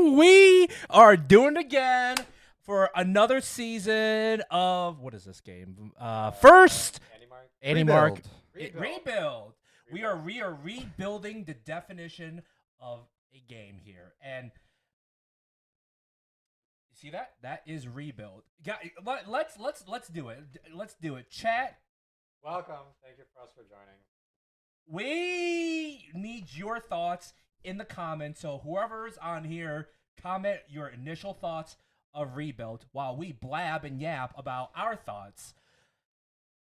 We are doing it again for another season of what is this game? First Andy Mark Rebuild. We are rebuilding the definition of a game here, and you see that? That is rebuild. Let's do it. Let's do it. Chat. Welcome. Thank you for us for joining. We need your thoughts in the comments. So whoever's on here, comment your initial thoughts of rebuild while we blab and yap about our thoughts.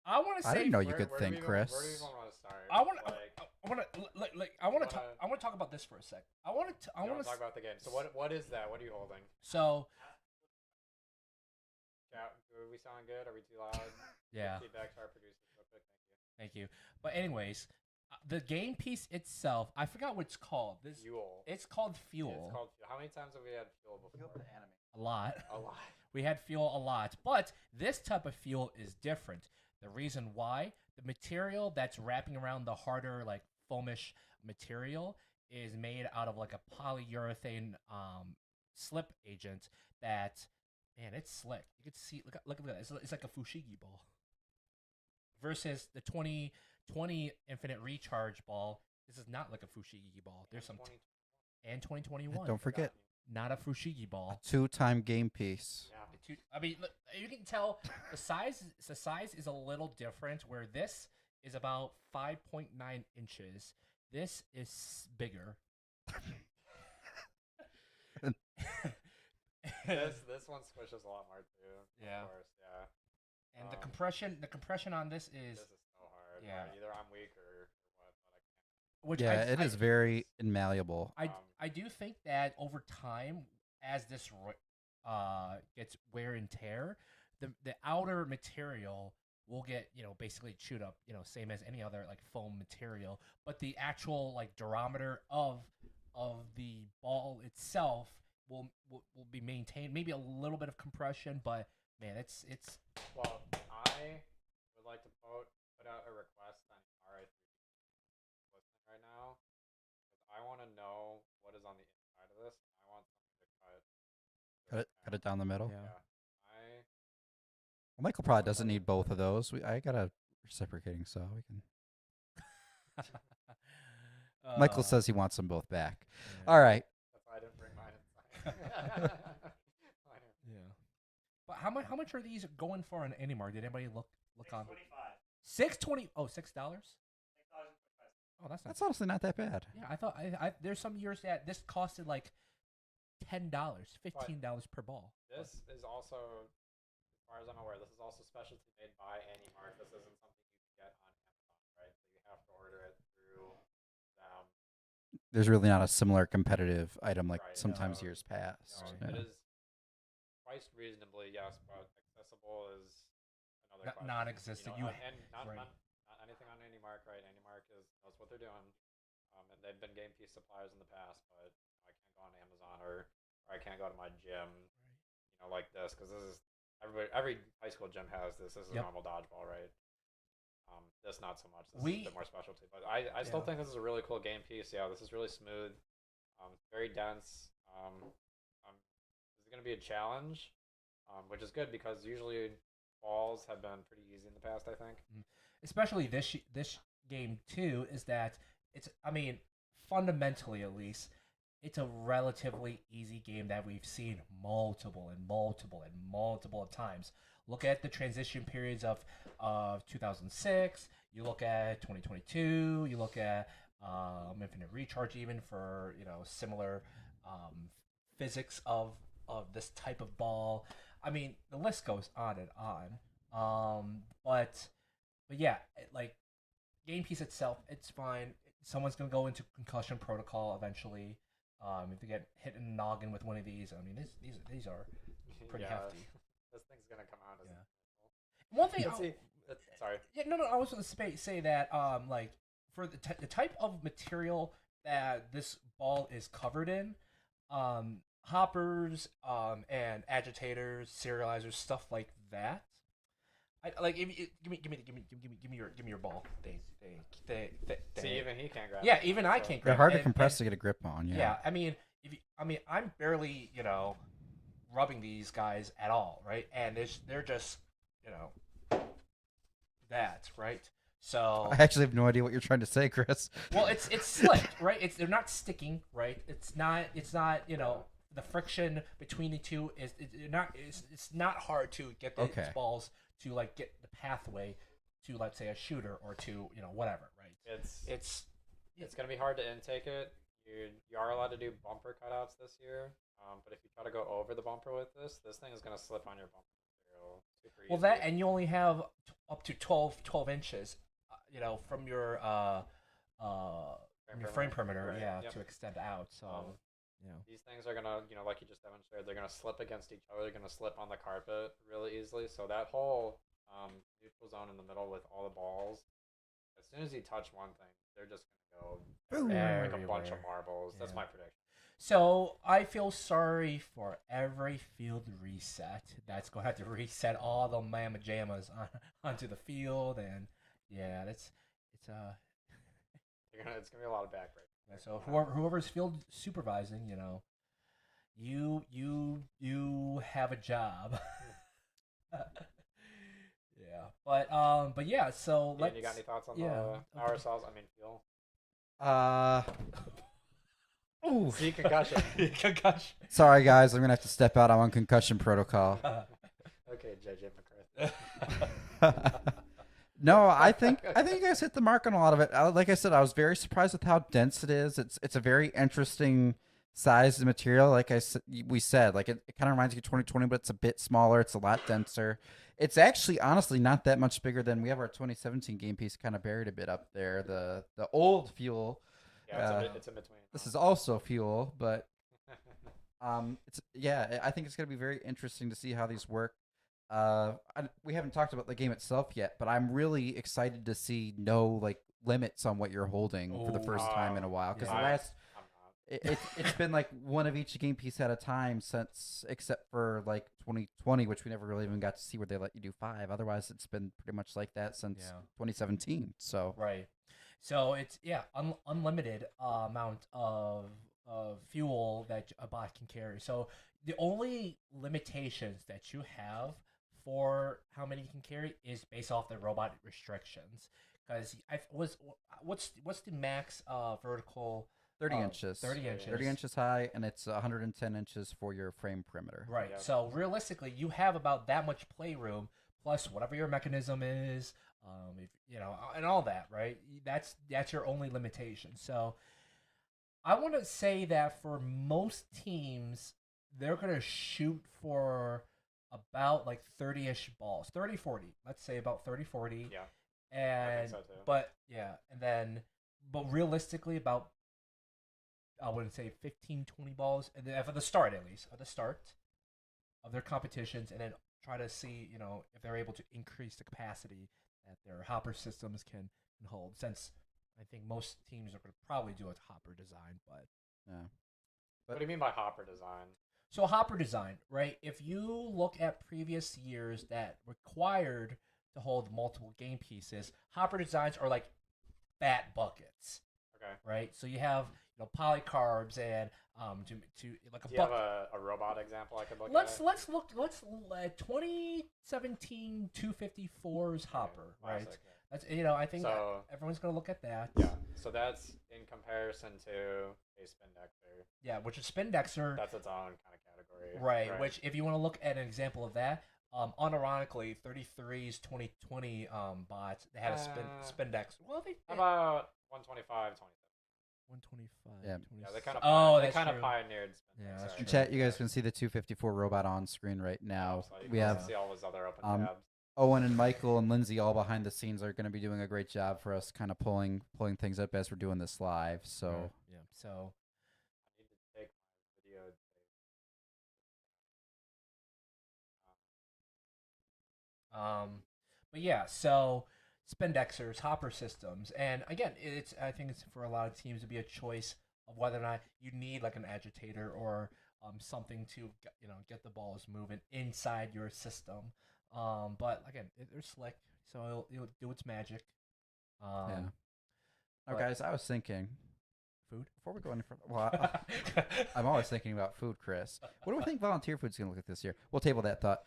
I want to say I didn't know you could think, Chris. Where do you want to start? I want to talk about this for a sec. I want to talk about the game. So what is that? What are you holding? So are we sounding good? Are we too loud? Yeah. Feedback to our producers. Okay, thank you. But anyways, the game piece itself, I forgot what it's called. Fuel. It's called Fuel. Yeah, it's called Fuel. How many times have we had Fuel before? A lot. A lot. We had Fuel a lot. But this type of Fuel is different. The reason why, the material that's wrapping around the harder, like foamish material is made out of like a polyurethane slip agent that, man, it's slick. You can see, look at that. It's like a fushigi ball. Versus the 2020 Infinite Recharge ball, this is not like a fushigi ball. There's some and 2021. And don't forget, not a fushigi ball. A 2-time game piece. Yeah. I mean, look, you can tell the size. The size is a little different. Where this is about 5.9 inches. This is bigger. This one squishes a lot more too. Yeah. Of course, yeah. And the compression on this is. This is so hard. Yeah. Either I'm weak or what, but I can't. Which yeah, it is very malleable. I do think that over time, as this gets wear and tear, the outer material will get basically chewed up, same as any other like foam material. But the actual like durometer of the ball itself will be maintained. Maybe a little bit of compression, but man, it's. Well, I would like to put out a request on RI3 listening right now, because I want to know what is on the inside of this. I want something to Cut it down the middle. Yeah. Well, Michael probably doesn't need both of those. I got a reciprocating saw. We can. Michael says he wants them both back. Yeah. All right. That's why I didn't bring mine inside. Yeah. But how much are these going for on Animar? Did anybody look on? $6.20. Oh, $6. Oh, That's honestly not that bad. Yeah, I thought there's some years that this costed like $10, $15 per ball. This is also, as far as I'm aware, this is also specialty made by Animark. This isn't something you can get on Amazon, right? So you have to order it through them. There's really not a similar competitive item like Right, sometimes no. years past. No, Yeah. it is priced reasonably, yes, but accessible is another question. Non-existent. And not right. anything on Animark, right? Animark knows what they're doing. And they've been game piece suppliers in the past, but I can't go on Amazon or I can't go to my gym, like this, because this is every high school gym has this. This is a normal dodgeball, right? This not so much. This is a bit more specialty, but I still think this is a really cool game piece. Yeah, this is really smooth. It's very dense. This is going to be a challenge, which is good because usually balls have been pretty easy in the past, I think. Especially this game too is that fundamentally at least, it's a relatively easy game that we've seen multiple times. Look at the transition periods of 2006. You look at 2022. You look at Infinite Recharge, even for similar physics of this type of ball. I mean, the list goes on and on. But yeah, like game piece itself, it's fine. Someone's gonna go into concussion protocol eventually. If they get hit in the noggin with one of these, I mean, these are pretty hefty. This thing's gonna come out as one thing. Sorry. Yeah, no. I was gonna say that like for the type of material that this ball is covered in, hoppers, and agitators, serializers, stuff like that. like if you, give me your ball. See, even he can't grab. Yeah, it, even I so- can't They're grab. hard it. to compress to get a grip on. Yeah. Yeah. I mean, I'm barely rubbing these guys at all, right? And they're just that, right? So I actually have no idea what you're trying to say, Chris. well, it's slick, right? They're not sticking, right? It's not the friction between the two is it's not hard to get the Okay. balls to like get the pathway to, let's say, a shooter or to whatever, right? It's gonna be hard to intake it. You are allowed to do bumper cutouts this year, but if you try to go over the bumper with this thing is gonna slip on your bumper material super Well, easy. that, and you only have up to 12 inches, from your frame perimeter, Right, yeah, yep. to extend out. So, These things are gonna, like you just demonstrated, they're gonna slip against each other. They're gonna slip on the carpet really easily. So that whole neutral zone in the middle with all the balls, as soon as you touch one thing, they're just gonna go everywhere, like a bunch of Everywhere. marbles. That's Yeah. my prediction. So I feel sorry for every field reset that's going to have to reset all the mamma jammas onto the field, and yeah, it's It's gonna be a lot of backbreaking. so whoever's field supervising, you have a job. Yeah, but yeah. So Ian, you got any thoughts on yeah, the RSLs? I mean, feel. Ooh. See concussion. concussion. Sorry, guys. I'm gonna have to step out. I'm on concussion protocol. Okay, JJ McCarthy. No, I think you guys hit the mark on a lot of it. Like I said, I was very surprised with how dense it is. It's a very interesting size of material. Like we said, like it kind of reminds you of 2020, but it's a bit smaller. It's a lot denser. It's actually honestly not that much bigger than we have our 2017 game piece kind of buried a bit up there. The old fuel. Yeah, it's in between. This is also fuel, but I think it's gonna be very interesting to see how these work. We haven't talked about the game itself yet, but I'm really excited to see no like limits on what you're holding for the first time in a while. Because yeah. the last, I'm not. it's been like one of each game piece at a time since, except for like 2020, which we never really even got to see where they let you do 5. Otherwise, it's been pretty much like that since 2017. So right. So it's unlimited amount of fuel that a bot can carry. So the only limitations that you have for how many you can carry is based off the robot restrictions. Because what's the max vertical? 30 inches. 30 inches. 30 inches high, and it's 110 inches for your frame perimeter. Right. Yep. So realistically, you have about that much playroom plus whatever your mechanism is, and all that. Right. That's your only limitation. So I want to say that for most teams, they're gonna shoot for about like 30-ish balls, 30, 40. Let's say about 30, 40. Yeah. And so too. but realistically about, I wouldn't say 15, 20 balls, and then at the start of their competitions, and then try to see if they're able to increase the capacity that their hopper systems can hold. Since I think most teams are going to probably do a hopper design, but Yeah. What do you mean by hopper design? so hopper design, right? If you look at previous years that required to hold multiple game pieces, hopper designs are like fat buckets, Okay. right? So you have polycarbs and to like a Do you have a robot example I could look Let's at? let's look 2017 254's hopper, right? Classic, yeah. That's I think So- everyone's gonna look at that. Yeah. So that's in comparison to a spindexer. Yeah, which is Spindexer, That's its own kind of category. right? Which if you want to look at an example of that, unironically 33's 2020 bots, they had a Spindex. Well, they How about 125, 27? 125. Yeah. Yeah, they kind of that's true. pioneered Yeah, spindex. that's In true. chat, you guys can see the 254 robot on screen right now. So you We can have see all those other open tabs. Owen and Michael and Lindsay all behind the scenes are going to be doing a great job for us, kind of pulling things up as we're doing this live. So yeah. So I need to take my video. but yeah, so Spindexers, hopper systems, and again, I think it's for a lot of teams to be a choice of whether or not you need like an agitator or something to get the balls moving inside your system. But again, they're slick, so it'll do its magic. Yeah. Oh, but- guys, I was thinking Food. before we go any further. Well, I'm always thinking about food, Chris. What do we think volunteer food's going to look like this year? We'll table that thought.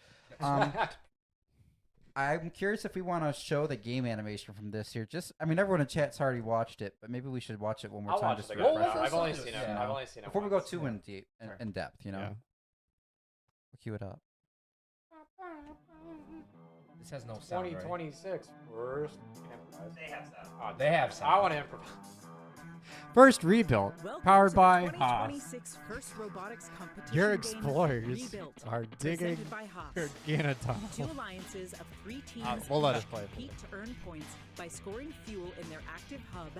I'm curious if we want to show the game animation from this year. I mean, everyone in chat's already watched it, but maybe we should watch it one more I'll time watch just it to again. refresh Well, I've let's only do seen it. it. Yeah. I've only seen it before we go once. too Yeah. Sure. in depth. You know, Yeah. we'll cue it up. This has no sound. Right? 2026 first improvise. They have sound. Oh, They have I sound. want to improvise. First rebuilt, Welcome powered to by the Haas. 2026 First Robotics Competition Your game, explorers Rebuilt, are digging presented by Haas. your Gina Two tunnel. alliances of 3 teams We'll let us play it. compete to earn points by scoring fuel in their active hub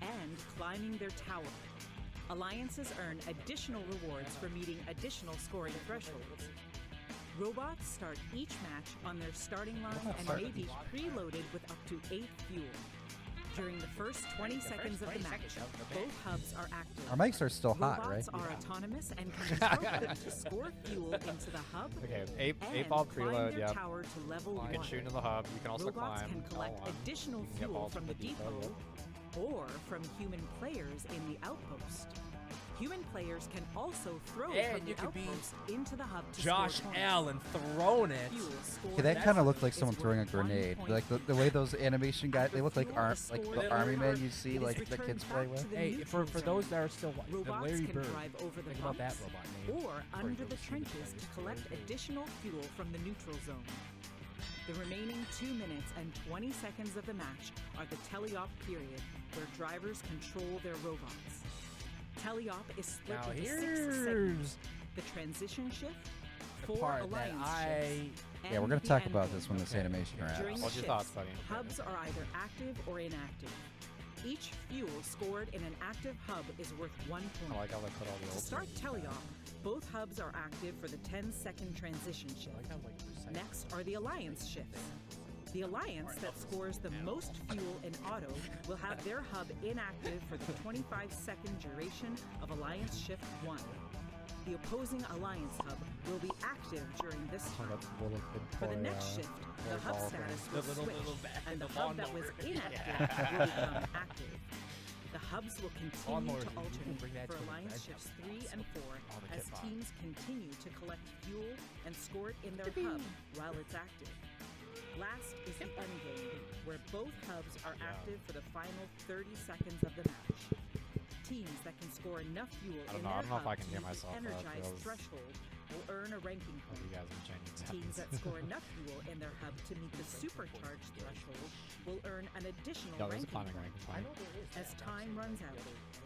and climbing their tower. Alliances earn additional rewards for meeting additional scoring thresholds. Robots start each match on their starting line and may be preloaded with up to 8 fuel. During the first 20 seconds of the match, both hubs are active. Our mics are still hot, right? Robots are autonomous and can be programmed to score fuel into the hub Okay, and eight ball climb preload. their Yeah, tower to level you 1. can shoot into the hub. You can also Robots climb. can collect all on. additional You can get fuel balls from the depot or from human players in the outpost. Human players can also throw And from you the could be outpost into the hub to Josh score points. Allen throwing it. Fuel scored Okay, that kind of looked like is someone throwing a worth 1 grenade. point. Like the way those animation guys, they look like Fuel is like scored the in army the men hub. you see It is like the returned kids back play to with. the Hey, neutral for those zone. that are still watching, the Robots Larry can Bird. drive over the Think about that humps robot name. or before you under go the to see trenches players. to collect additional fuel from the neutral zone. The remaining 2 minutes and 20 seconds of the match are the teleop period, where drivers control their robots. Teleop is split Now into 6 here's segments: the transition shift, the 4 part that alliance shifts, Yeah, we're and gonna the talk end about game. this when this Okay. animation During wraps. the What's your thoughts, shifts, buddy? hubs are either active or inactive. Each fuel scored in an active hub is worth 1 I point. like how they put all the To old start things. teleop, both hubs are active for the 10-second transition I shift. like how, like, precise. Next are the alliance shifts. The alliance that scores the most fuel in auto will have their hub inactive for the 25-second duration of alliance shift 1. The opposing alliance hub will be active during this Oh, turn. that's a little bit For the boy, next shift, the boy hub ball status thing. will The little switch, back and the of the hub that was lawnmower. inactive Yeah. will become active. The hubs will continue Lawnmowers, to you can alternate bring that for to the alliance red shifts house. 3 and 4 All the as kit box. teams continue to collect fuel and score it in their hub while it's active. Last is the end game, where both hubs are active for the final 30 seconds of the match. Teams that can score enough fuel I don't in know- I their don't know if hub I can to hear meet myself, the though. It energized feels- threshold will earn a ranking Hope you point. guys are changing Teams that seconds. score enough fuel in their hub to meet the supercharged threshold will earn an additional No, there's a ranking climbing point. rank. I know there is. As time runs out,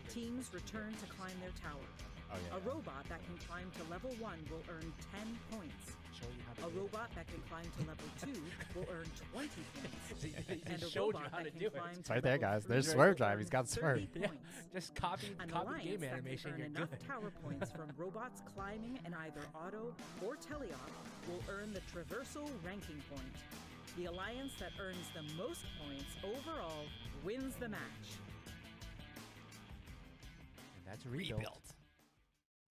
teams return to climb their tower. Oh yeah. A robot that can climb to level 1 will earn 10 points. Show you how to A do it. robot that can climb to level 2 will earn 20 points. He And a showed you robot how to that do can it. climb It's to right there, level guys. 3 There's will Swerve earn Drive. He's got 30 Swerve. Yeah, points. just copy An the alliance game that animation. can earn You're enough good. tower points from robots climbing in either auto or teleop will earn the traversal ranking point. The alliance that earns the most points overall wins the match. And that's rebuilt.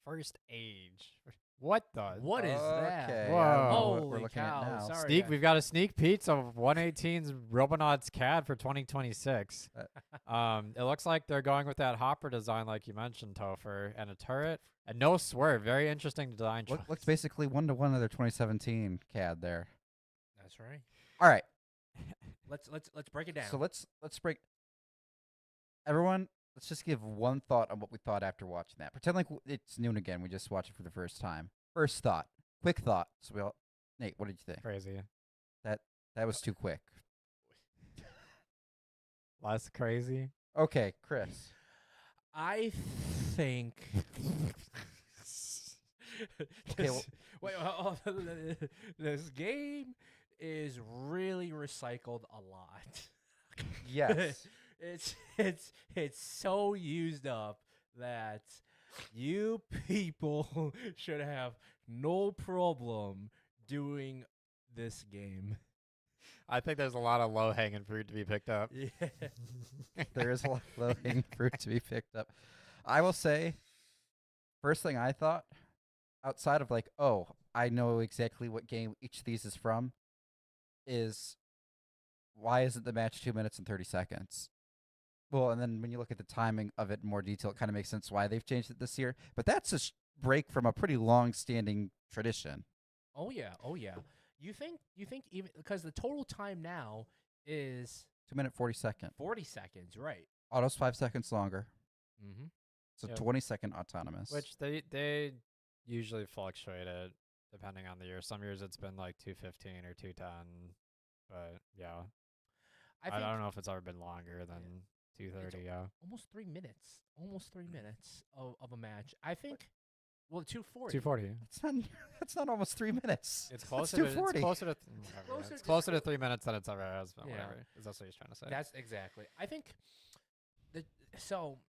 First age. What the? What is that? Okay, Whoa. I don't know what we're Holy looking cow! at now. Sorry, Sneak. guys. We've got a sneak peek of 118's Robonauts CAD for 2026. It looks like they're going with that hopper design, like you mentioned, Topher, and a turret and no swerve. Very interesting design choice. Looks basically 1-to-1 of their 2017 CAD there. That's right. All right, Let's break it down. so let's break. Everyone, let's just give one thought on what we thought after watching that. Pretend like it's noon again. We just watched it for the first time. First thought, quick thought. So we all, Nate, what did you think? Crazy. That was too quick. Less crazy. Okay, Chris. I think. Okay, well- wait, this game is really recycled a lot. Yes. it's so used up that you people should have no problem doing this game. I think there's a lot of low hanging fruit to be picked up. Yeah. There is a lot of low-hanging fruit to be picked up. I will say, first thing I thought, outside of like, oh, I know exactly what game each of these is from, is why isn't the match 2 minutes and 30 seconds? Well, and then when you look at the timing of it in more detail, it kind of makes sense why they've changed it this year. But that's a break from a pretty long-standing tradition. Oh yeah. You think even because the total time now is 2 minute 40 second. 40 seconds, right? Auto's 5 seconds longer. Mm-hmm. So Yep. 20-second autonomous. Which they usually fluctuate it depending on the year. Some years it's been like 2:15 or 2:10, but yeah, I I think don't know if it's ever been longer than 2:30. Yeah, almost 3 minutes. Almost 3 minutes of a match. I think. Well, 2:40. 2:40. That's not almost 3 minutes. It's That's closer. It's 2:40. closer to. Closer It's to closer to 3 minutes than it's ever has been. Yeah. Whatever. Is that what he's trying to say? That's exactly. I think so.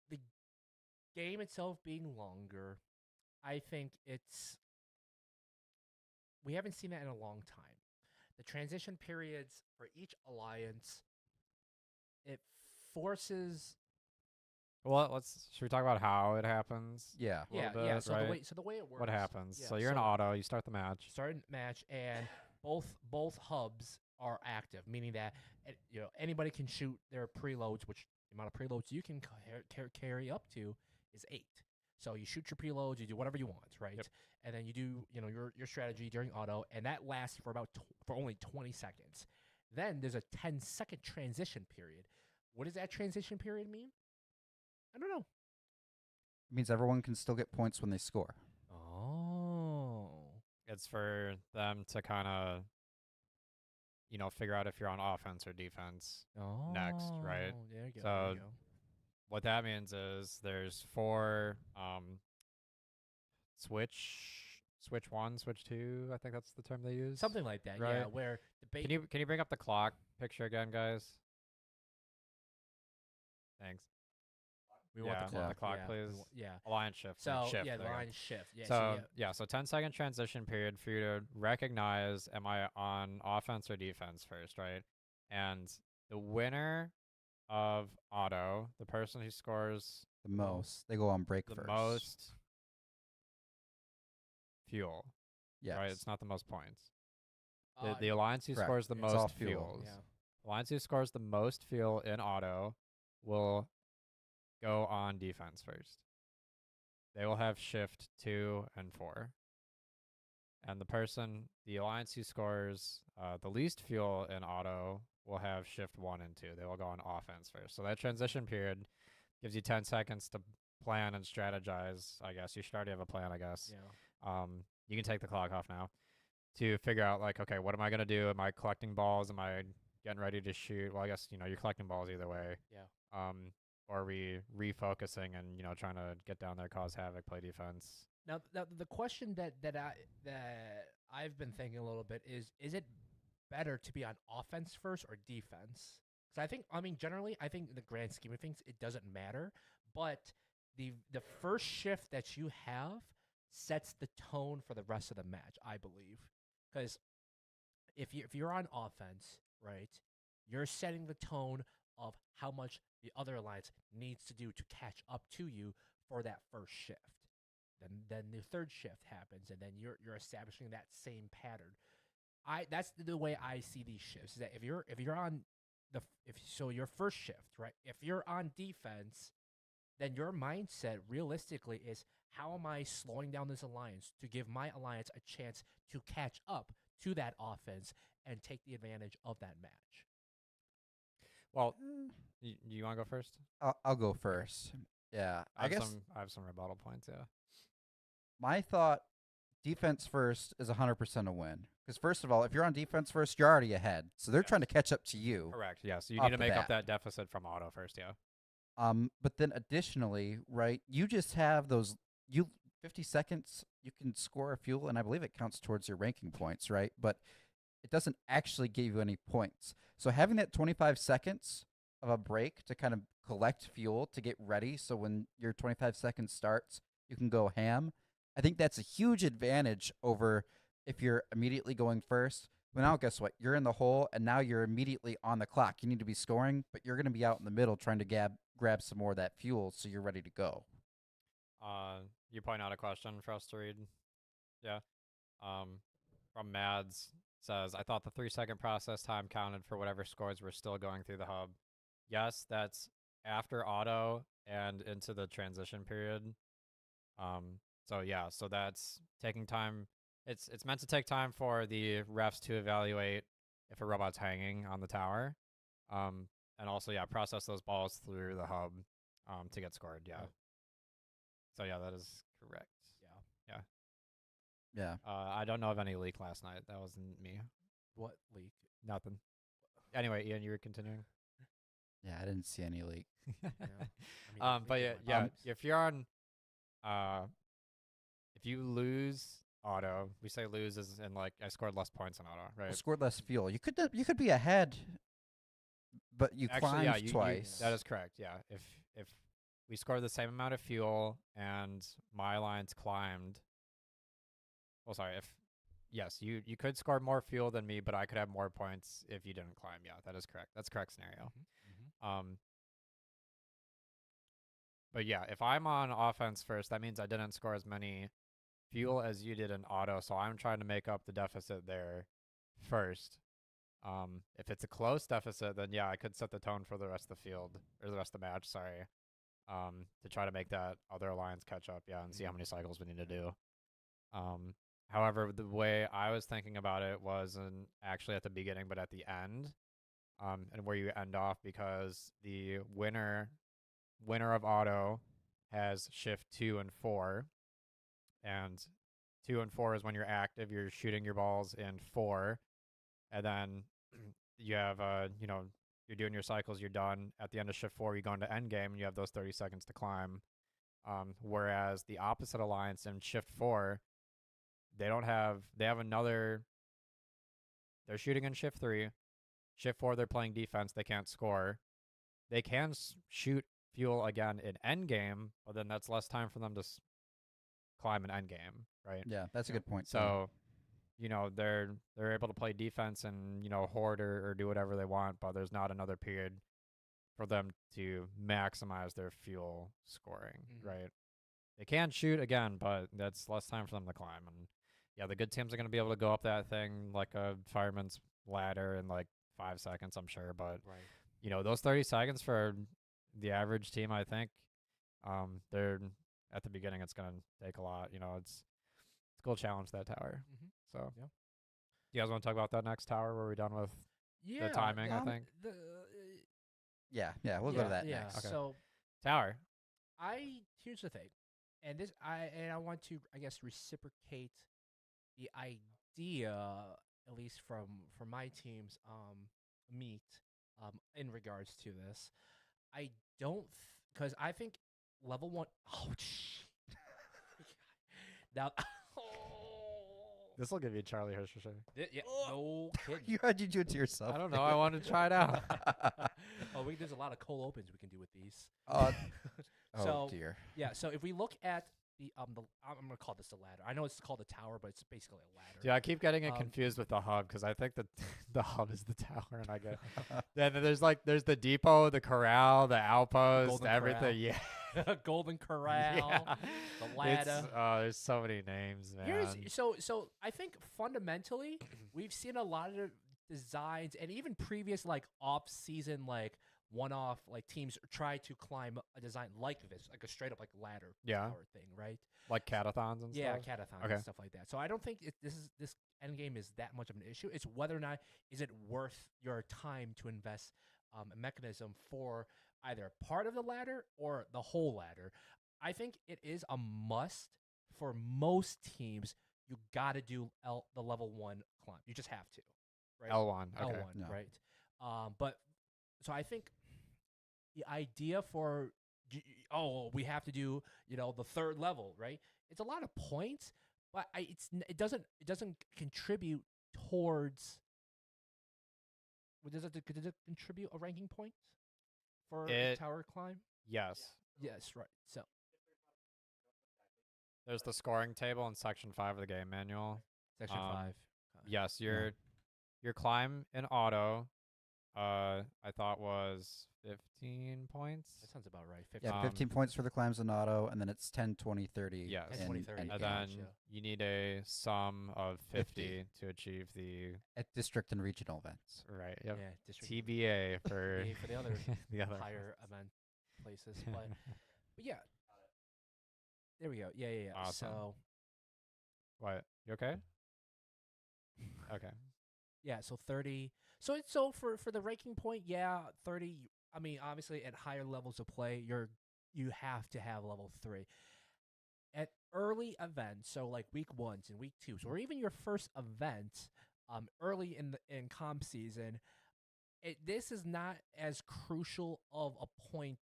The game itself being longer, I think we haven't seen that in a long time. The transition periods for each alliance, it forces. Well, should we talk about how it happens? Yeah. A little Yeah. bit, So right? the way it works. What happens? Yeah, So you're in so- auto. You start the match. Start a match, and both hubs are active, meaning that anybody can shoot their preloads, which the amount of preloads you can carry up to is 8. So you shoot your preloads, you do whatever you want, right? Yep. And then you do your strategy during auto, and that lasts for for only 20 seconds. Then there's a 10-second transition period. What does that transition period mean? I don't know. It means everyone can still get points when they score. Oh. It's for them to kind of, figure out if you're on offense or defense. Next, right? There you go. So there you go. What that means is there's 4 switch 1, switch 2. I think that's the term they use. Something like that, Right. yeah. Where the Can you bring up the clock picture again, guys? Thanks. we want yeah, the clock, the clock, yeah, please. yeah. Alliance shift. So shift, yeah, the there you go. line shift. Yeah. So 10-second transition period for you to recognize, am I on offense or defense first, right? And the winner of auto, the person who scores The most. They go on break the first. most fuel, Yes. right? It's not the most points. Uh, The alliance who correct. scores the It's all most fuel. fuels, yeah. alliance who scores the most fuel in auto will go on defense first. They will have shift 2 and 4. And the alliance who scores the least fuel in auto will have shift 1 and 2. They will go on offense first. So that transition period gives you 10 seconds to plan and strategize, I guess. You should already have a plan, I guess. Yeah. You can take the clock off now to figure out, like, okay, what am I going to do? Am I collecting balls? Am I getting ready to shoot? Well, I guess, you're collecting balls either way. Yeah. Or are we refocusing and, trying to get down there, cause havoc, play defense? Now the question that I've been thinking a little bit is it better to be on offense first or defense? Because generally, I think in the grand scheme of things, it doesn't matter. But the first shift that you have sets the tone for the rest of the match, I believe. Because if you're on offense, right, you're setting the tone of how much the other alliance needs to do to catch up to you for that first shift. Then the third shift happens, and then you're establishing that same pattern. That's the way I see these shifts. Is that if you're on your first shift, right? If you're on defense, then your mindset realistically is, how am I slowing down this alliance to give my alliance a chance to catch up to that offense and take the advantage of that match? Well, you want to go first? I'll go first. Yeah. I guess I have some rebuttal points, yeah. my thought, defense first is 100% a win. Because first of all, if you're on defense first, you're already ahead. So they're trying to catch up to you. Correct, yeah. So you Off need to the make up bat. that deficit from auto first, yeah. But then additionally, right, you just have 50 seconds, you can score a fuel, and I believe it counts towards your ranking points, right? But it doesn't actually give you any points. So having that 25 seconds of a break to kind of collect fuel to get ready, so when your 25 seconds starts, you can go ham. I think that's a huge advantage over if you're immediately going first. Well, now guess what? You're in the hole, and now you're immediately on the clock. You need to be scoring, but you're going to be out in the middle trying to grab some more of that fuel so you're ready to go. You point out a question for us to read. Yeah. From Mads. says, I thought the 3-second process time counted for whatever scores were still going through the hub. Yes, that's after auto and into the transition period. So yeah, so that's taking time. It's meant to take time for the refs to evaluate if a robot's hanging on the tower. And also, yeah, process those balls through the hub to get scored. Yeah. So yeah, that is correct. Yeah. Yeah. I don't know of any leak last night. That wasn't me. What leak? Nothing. Anyway, Ian, you were continuing. Yeah, I didn't see any leak. But yeah, if you're on, if you lose auto, we say lose as in like I scored less points in auto, right? Well, scored less fuel. You could be ahead, but you Actually, yeah, climbed twice. that is correct. Yeah, if we scored the same amount of fuel and my alliance climbed. Well, sorry, yes, you could score more fuel than me, but I could have more points if you didn't climb. Yeah, that is correct. That's correct scenario. But yeah, if I'm on offense first, that means I didn't score as many fuel as you did in auto, so I'm trying to make up the deficit there first. If it's a close deficit, then yeah, I could set the tone for the rest of the field, or the rest of the match, sorry, to try to make that other alliance catch up, yeah, and see how many cycles we need to do. However, the way I was thinking about it wasn't actually at the beginning, but at the end, and where you end off, because the winner of auto has shift 2 and 4, and 2 and 4 is when you're active, you're shooting your balls in 4, and then you have you're doing your cycles, you're done. At the end of shift 4, you go into end game, and you have those 30 seconds to climb. Whereas the opposite alliance in shift 4, they have another. They're shooting in shift 3. Shift 4, they're playing defense. They can't score. They can shoot fuel again in end game, but then that's less time for them to climb an end game, right? Yeah, that's a good point. So, they're able to play defense and hoard or do whatever they want, but there's not another period for them to maximize their fuel scoring, right? They can shoot again, but that's less time for them to climb. And yeah, the good teams are going to be able to go up that thing like a fireman's ladder in like 5 seconds, I'm sure. But those 30 seconds for the average team, I think, they're at the beginning. It's going to take a lot. It's a cool challenge, that tower. So, yeah. You guys want to talk about that next tower? Were we done with the timing? I think. Yeah, we'll go to that next. Okay. So, tower. Here's the thing, and I want to, I guess, reciprocate the idea, at least from my team's meet, in regards to this. I don't, because I think level 1. Oh, now. This will give you Charlie Hirsch for sure. Yeah, no kidding. How'd you do it to yourself? I don't know. I wanted to try it out. There's a lot of cold opens we can do with these. Oh dear. Yeah. So if we look at the I'm gonna call this a ladder. I know it's called a tower, but it's basically a ladder. Yeah, I keep getting it confused with the hub, because I think that the hub is the tower, and I get. Then there's the depot, the corral, the outpost, Golden everything. Corral. Yeah. Golden Corral, Yeah. the ladder. There's so many names, man. So I think fundamentally we've seen a lot of designs, and even previous like off-season like one-off like teams try to climb a design like this, like a straight up like ladder tower thing, right? Like catathons and Yeah, stuff. catathons and stuff like that. So I don't think this end game is that much of an issue. It's whether or not is it worth your time to invest a mechanism for either part of the ladder or the whole ladder. I think it is a must for most teams. You got to do the level 1 climb. You just have to, right? L1. Okay. L1, right? But so I think the idea for we have to do the 3rd level, right? It's a lot of points, but it doesn't contribute towards. Does it contribute a ranking point for a tower climb? Yes. Yes, right. So there's the scoring table in section 5 of the game manual. section 5. Yes, your climb in auto I thought was 15 points. That sounds about right. 15. Yeah, 15 points for the climbs and auto, and then it's 10, 20, 30. Yes. 10, in 20, 30. end And game. then Gotcha. you need a sum of 50, 50. to achieve the At district and regional events. right. Yep. Yeah, district TBA for TBA for the other the other higher event places. But yeah, there we go. Yeah, yeah, yeah. Awesome. So What? You okay? Okay. yeah, so 30. So for the ranking point, yeah, 30. I mean, obviously at higher levels of play, you have to have level 3. At early events, so like week 1s and week 2s, or even your first event, early in comp season, this is not as crucial of a point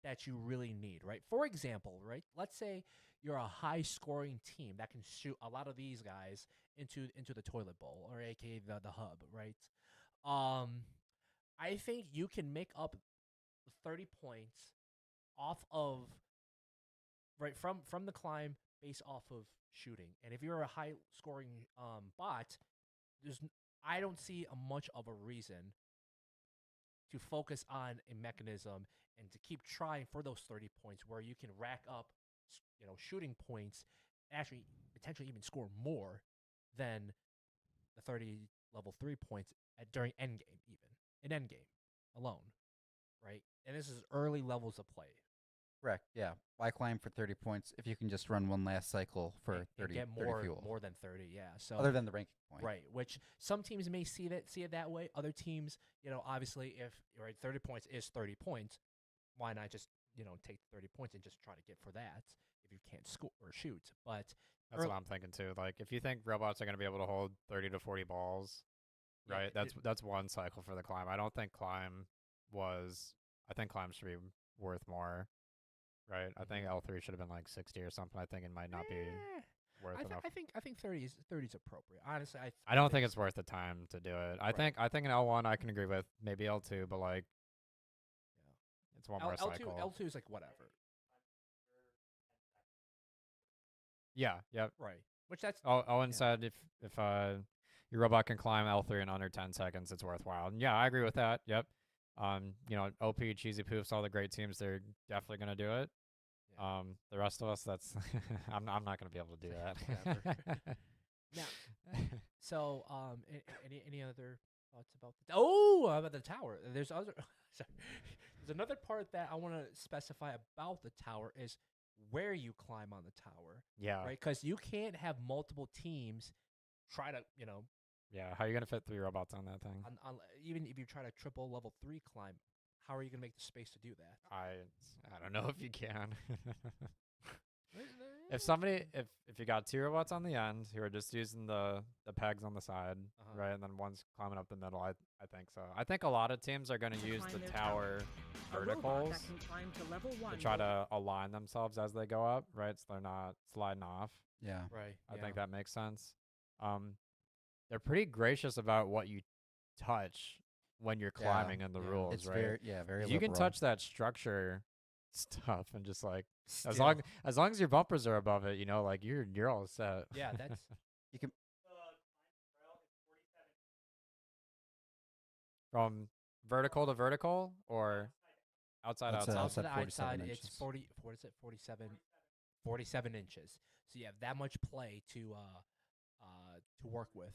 that you really need, right? For example, right? Let's say you're a high scoring team that can shoot a lot of these guys into the toilet bowl, or aka the hub, right? I think you can make up 30 points off of from the climb based off of shooting. And if you're a high scoring bot, I don't see much of a reason to focus on a mechanism and to keep trying for those 30 points where you can rack up shooting points, actually potentially even score more than the 30 level 3 points during endgame, even in endgame alone, right? And this is early levels of play. Correct. Yeah. Why climb for 30 points if you can just run one last cycle for and 30, get 30 more fuel? more than 30, yeah. So Other than the ranking point. right, which some teams may see it that way. Other teams, obviously, if 30 points is 30 points, why not just take 30 points and just try to get for that if you can't score or shoot? But That's what I'm thinking too. Like if you think robots are going to be able to hold 30 to 40 balls, yeah, right? That's one cycle for the climb. I don't think climb I think climb should be worth more, right? I think L3 should have been like 60 or something. I think it might not be worth enough. I think 30 is appropriate. Honestly, I don't think it's worth the time to do it. I think in L1 I can agree with, maybe L2, but like it's one more L2 cycle. L2 is like whatever. Yeah, yep. Right. Which that's Owen yeah. said if your robot can climb L3 in under 10 seconds, it's worthwhile. And yeah, I agree with that. Yep. OP, Cheesy Poofs, all the great teams, they're definitely going to do it. Yeah. The rest of us, that's I'm not going to be able to do that. Now, so any other thoughts about the tower? There's other sorry. There's another part that I want to specify about the tower is where you climb on the tower. Yeah. Right? Because you can't have multiple teams try to, Yeah, how are you going to fit 3 robots on that thing? even if you try to triple level 3 climb, how are you going to make the space to do that? I don't know if you can. If you got 2 robots on the end who are just using the pegs on the side, right, and then one's climbing up the middle, I think so. I think a lot of teams are going to use the tower verticals to try to align themselves as they go up, right, so they're not sliding off. Yeah. Right. I think that makes sense. They're pretty gracious about what you touch when you're climbing in the rules, It's right? very You can liberal. touch that structure stuff and just like as long as your bumpers are above it, like you're all set. Yeah, that's You can From vertical to vertical or outside That's outside. outside. outside 47 it's inches. 47 inches. So you have that much play to work with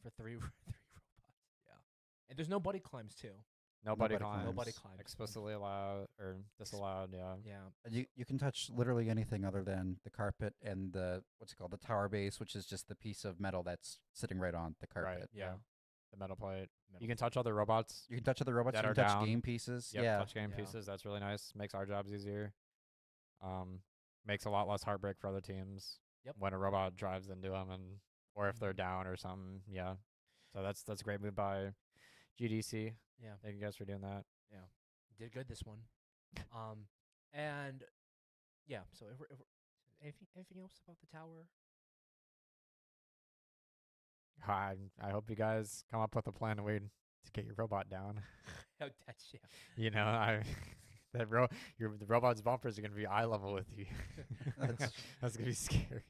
for 3 robots. Yeah. And there's no buddy climbs too. Nobody Nobody climbs. Nobody climbs. Explicitly allowed or disallowed, yeah. Yeah. You can touch literally anything other than the carpet and the the tower base, which is just the piece of metal that's sitting right on the carpet. Right. Yeah. The metal plate. Metal You can touch other robots. You can touch other robots. That You are can touch down. game pieces. Yep, Yeah. touch game Yeah. pieces. That's really nice. Makes our jobs easier. Makes a lot less heartbreak for other teams. Yep. When a robot drives into them, or if they're down or something. Yeah. So that's a great move by GDC. Yeah. Thank you guys for doing that. Yeah. Did good this one. And yeah, so if we're anything else about the tower? I hope you guys come up with a plan to get your robot down. Oh, that's yeah. The robot's bumpers are gonna be eye level with you. That's- That's gonna be scary.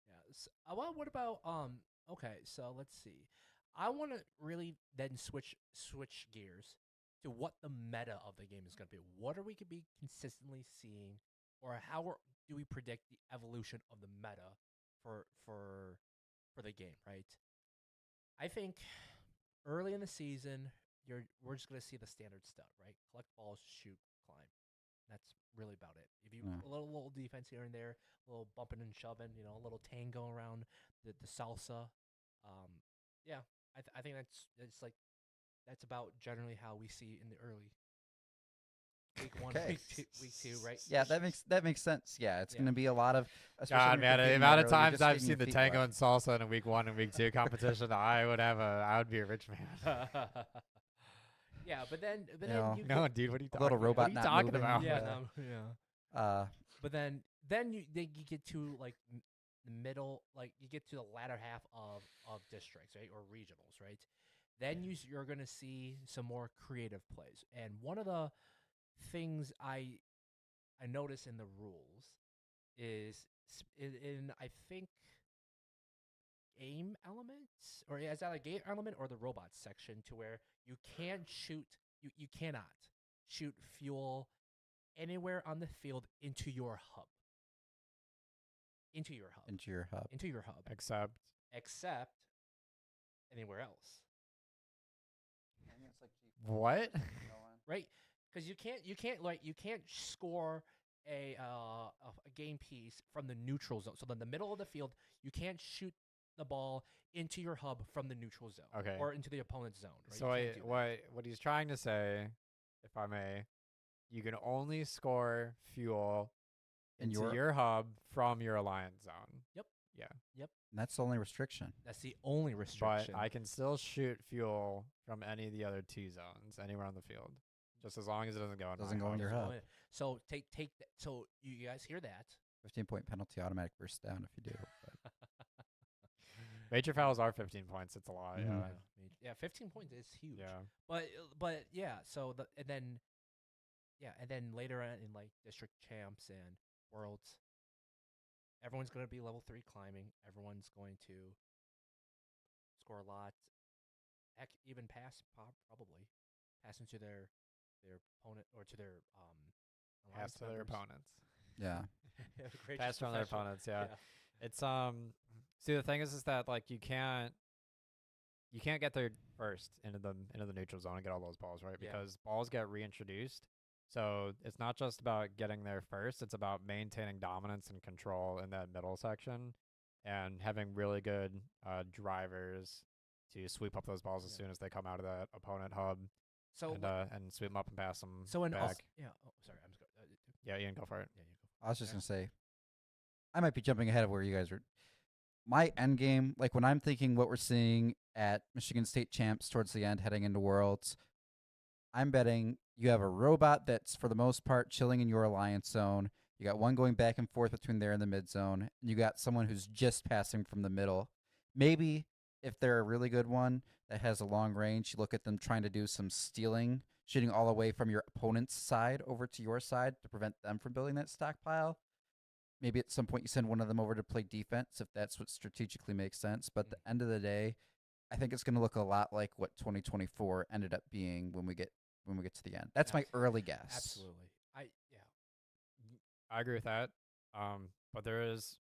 Yeah. Well, what about okay, so let's see. I want to really then switch gears to what the meta of the game is going to be. What are we going to be consistently seeing, or do we predict the evolution of the meta for the game? Right. I think early in the season, we're just going to see the standard stuff, right? Collect balls, shoot, climb. That's really about it. If you Yeah. a little defense here and there, a little bumping and shoving, a little tango around the salsa. Yeah, I think that's about generally how we see in the early week one, Okay. week two, right? Yeah, that makes sense. Yeah, it's Yeah. going to be a lot of. especially God, when you're man, the competing amount that of early, you're times just I've getting seen your the feet tango wet. and salsa in a week 1 and week 2 competition, I would be a rich man. Yeah, but then know, you No, get, dude, what are you A talking little about? robot What are you not talking moving. about? yeah, Yeah. no, Uh, but then you get to like the middle, like you get to the latter half of districts, right, or regionals, right? Then you're gonna see some more creative plays, and one of the things I notice in the rules is in I think game elements, or is that a game element or the robots section, to where you can't shoot, you cannot shoot fuel anywhere on the field into your hub. Into your hub. into your hub. Into your hub. Except Except anywhere else. what? Right? Because you can't score a game piece from the neutral zone. So in the middle of the field, you can't shoot the ball into your hub from the neutral zone. Okay. Or into the opponent's zone. Right? So You can't do that. what he's trying to say, if I may, you can only score fuel In into your- your hub from your alliance zone. Yep. Yeah. And that's the only restriction. That's the only restriction. But I can still shoot fuel from any of the other 2 zones anywhere on the field, just as long as it doesn't go in Doesn't my go in hub. your Doesn't go hub. in. So take that. So you guys hear that? 15-point penalty, automatic burst down if you do. But Major fouls are 15 points. It's a lot. Mhm. Yeah, 15 points is huge. Yeah. But yeah, so and then later on in like district champs and worlds, everyone's going to be level 3 climbing. Everyone's going to score a lot. Heck, even pass probably pass into their opponent, or to their Pass to their opponents. yeah. Pass from their opponents. Yeah. It's See, the thing is that like you can't get there first into the neutral zone and get all those balls, right? Yeah. Because balls get reintroduced. So it's not just about getting there first, it's about maintaining dominance and control in that middle section and having really good drivers to sweep up those balls as soon as they come out of that opponent hub, So and sweep them up and pass them so in back. yeah. Oh, sorry. I'm just going. Yeah, Ian, go for it. Yeah, you go. I was just Yeah. gonna say, I might be jumping ahead of where you guys are. My end game, like when I'm thinking what we're seeing at Michigan State Champs towards the end, heading into Worlds, I'm betting you have a robot that's for the most part chilling in your alliance zone. You got one going back and forth between there and the mid zone, and you got someone who's just passing from the middle. Maybe if they're a really good one that has a long range, you look at them trying to do some stealing, shooting all the way from your opponent's side over to your side to prevent them from building that stockpile. Maybe at some point you send one of them over to play defense if that's what strategically makes sense. But at the end of the day, I think it's going to look a lot like what 2024 ended up being when we get to the end. That's my early guess. Absolutely. I agree with that. But there is,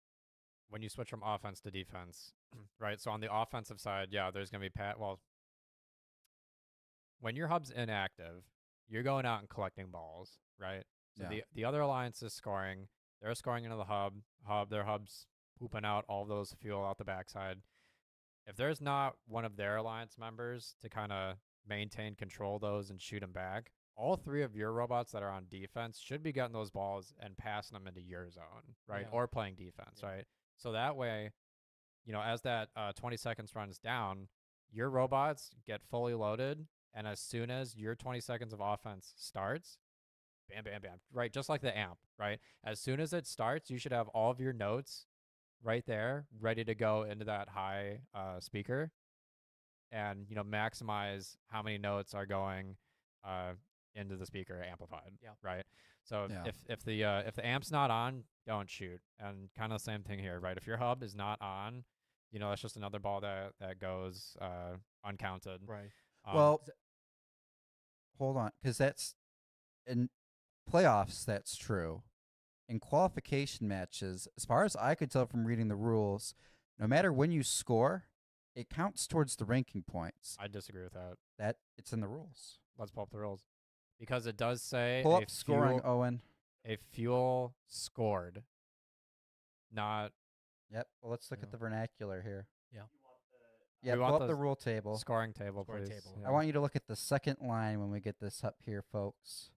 when you switch from offense to defense, right? So on the offensive side, yeah, there's going to be when your hub's inactive, you're going out and collecting balls, right? So Yeah. the other alliance is scoring. They're scoring into the hub. Their hub's pooping out all those fuel out the backside. If there's not one of their alliance members to kind of maintain control those and shoot them back, all 3 of your robots that are on defense should be getting those balls and passing them into your zone, right? Yeah. Or playing defense, Yeah. right? So that way, as that 20 seconds runs down, your robots get fully loaded, and as soon as your 20 seconds of offense starts, bam, bam, bam, right? Just like the amp, right? As soon as it starts, you should have all of your notes right there, ready to go into that high speaker, and maximize how many notes are going into the speaker amplified. Yeah. Right. So Yeah. if the amp's not on, don't shoot. And kind of the same thing here, right? If your hub is not on, that's just another ball that goes uncounted. Right. Well, hold on, because that's in playoffs. That's true. In qualification matches, as far as I could tell from reading the rules, no matter when you score, it counts towards the ranking points. I disagree with that. That it's in the rules. Let's pull up the rules because it does say Pull a up scoring, fuel, Owen. a fuel scored, not Yep. Well, let's look Yeah. at the vernacular here. Yeah. Yeah, We pull want up the the rule table. scoring table, Scoring please. table. Yeah. I want you to look at the second line when we get this up here, folks.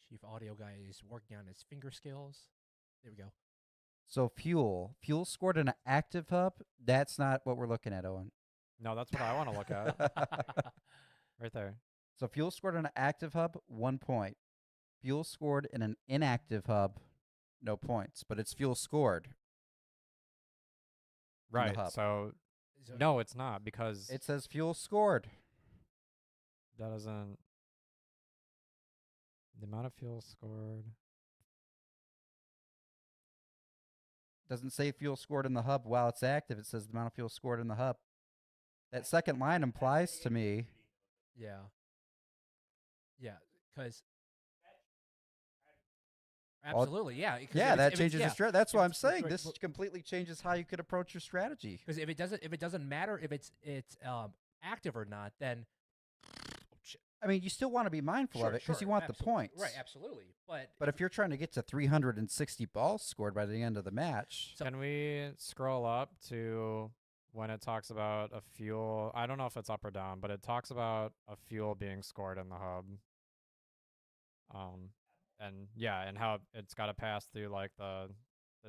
Chief audio guy is working on his finger skills. There we go. So fuel scored in an active hub. That's not what we're looking at, Owen. No, that's what I want to look at right there. So fuel scored in an active hub, 1 point. Fuel scored in an inactive hub, no points. But it's fuel scored. the Right. hub. So So- no, it's not because It says fuel scored. that doesn't. The amount of fuel scored. Doesn't say fuel scored in the hub while it's active. It says the amount of fuel scored in the hub. That second line implies to me. Yeah. Yeah, because absolutely, yeah. 'cause Yeah, if that it's- changes yeah, the strategy. That's if what I'm it's- saying. right, This but- completely changes how you could approach your strategy. Because if it doesn't matter if it's active or not, then oh, shit. I mean, you still want to be mindful of it because you want the points. Right, absolutely. But But if you're trying to get to 360 balls scored by the end of the match, So- Can we scroll up to when it talks about a fuel? I don't know if it's up or down, but it talks about a fuel being scored in the hub. And yeah, and how it's got to pass through like the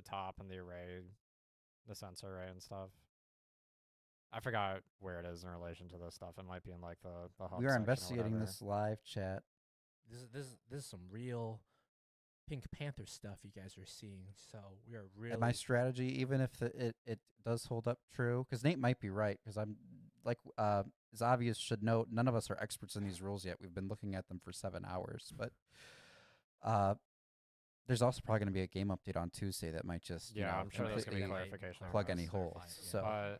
top and the array, the sensor array and stuff. I forgot where it is in relation to this stuff. It might be in like the hub. we are section or investigating whatever. this live chat. this is some real Pink Panther stuff you guys are seeing. So we are really And my strategy, even if it does hold up true, because Nate might be right, because I'm like as obvious should note, none of us are experts in these rules yet. We've been looking at them for 7 hours, but there's also probably going to be a game update on Tuesday that might just Yeah, I'm sure there's gonna be completely clarification. plug for any us. holes. clarify it, yeah. So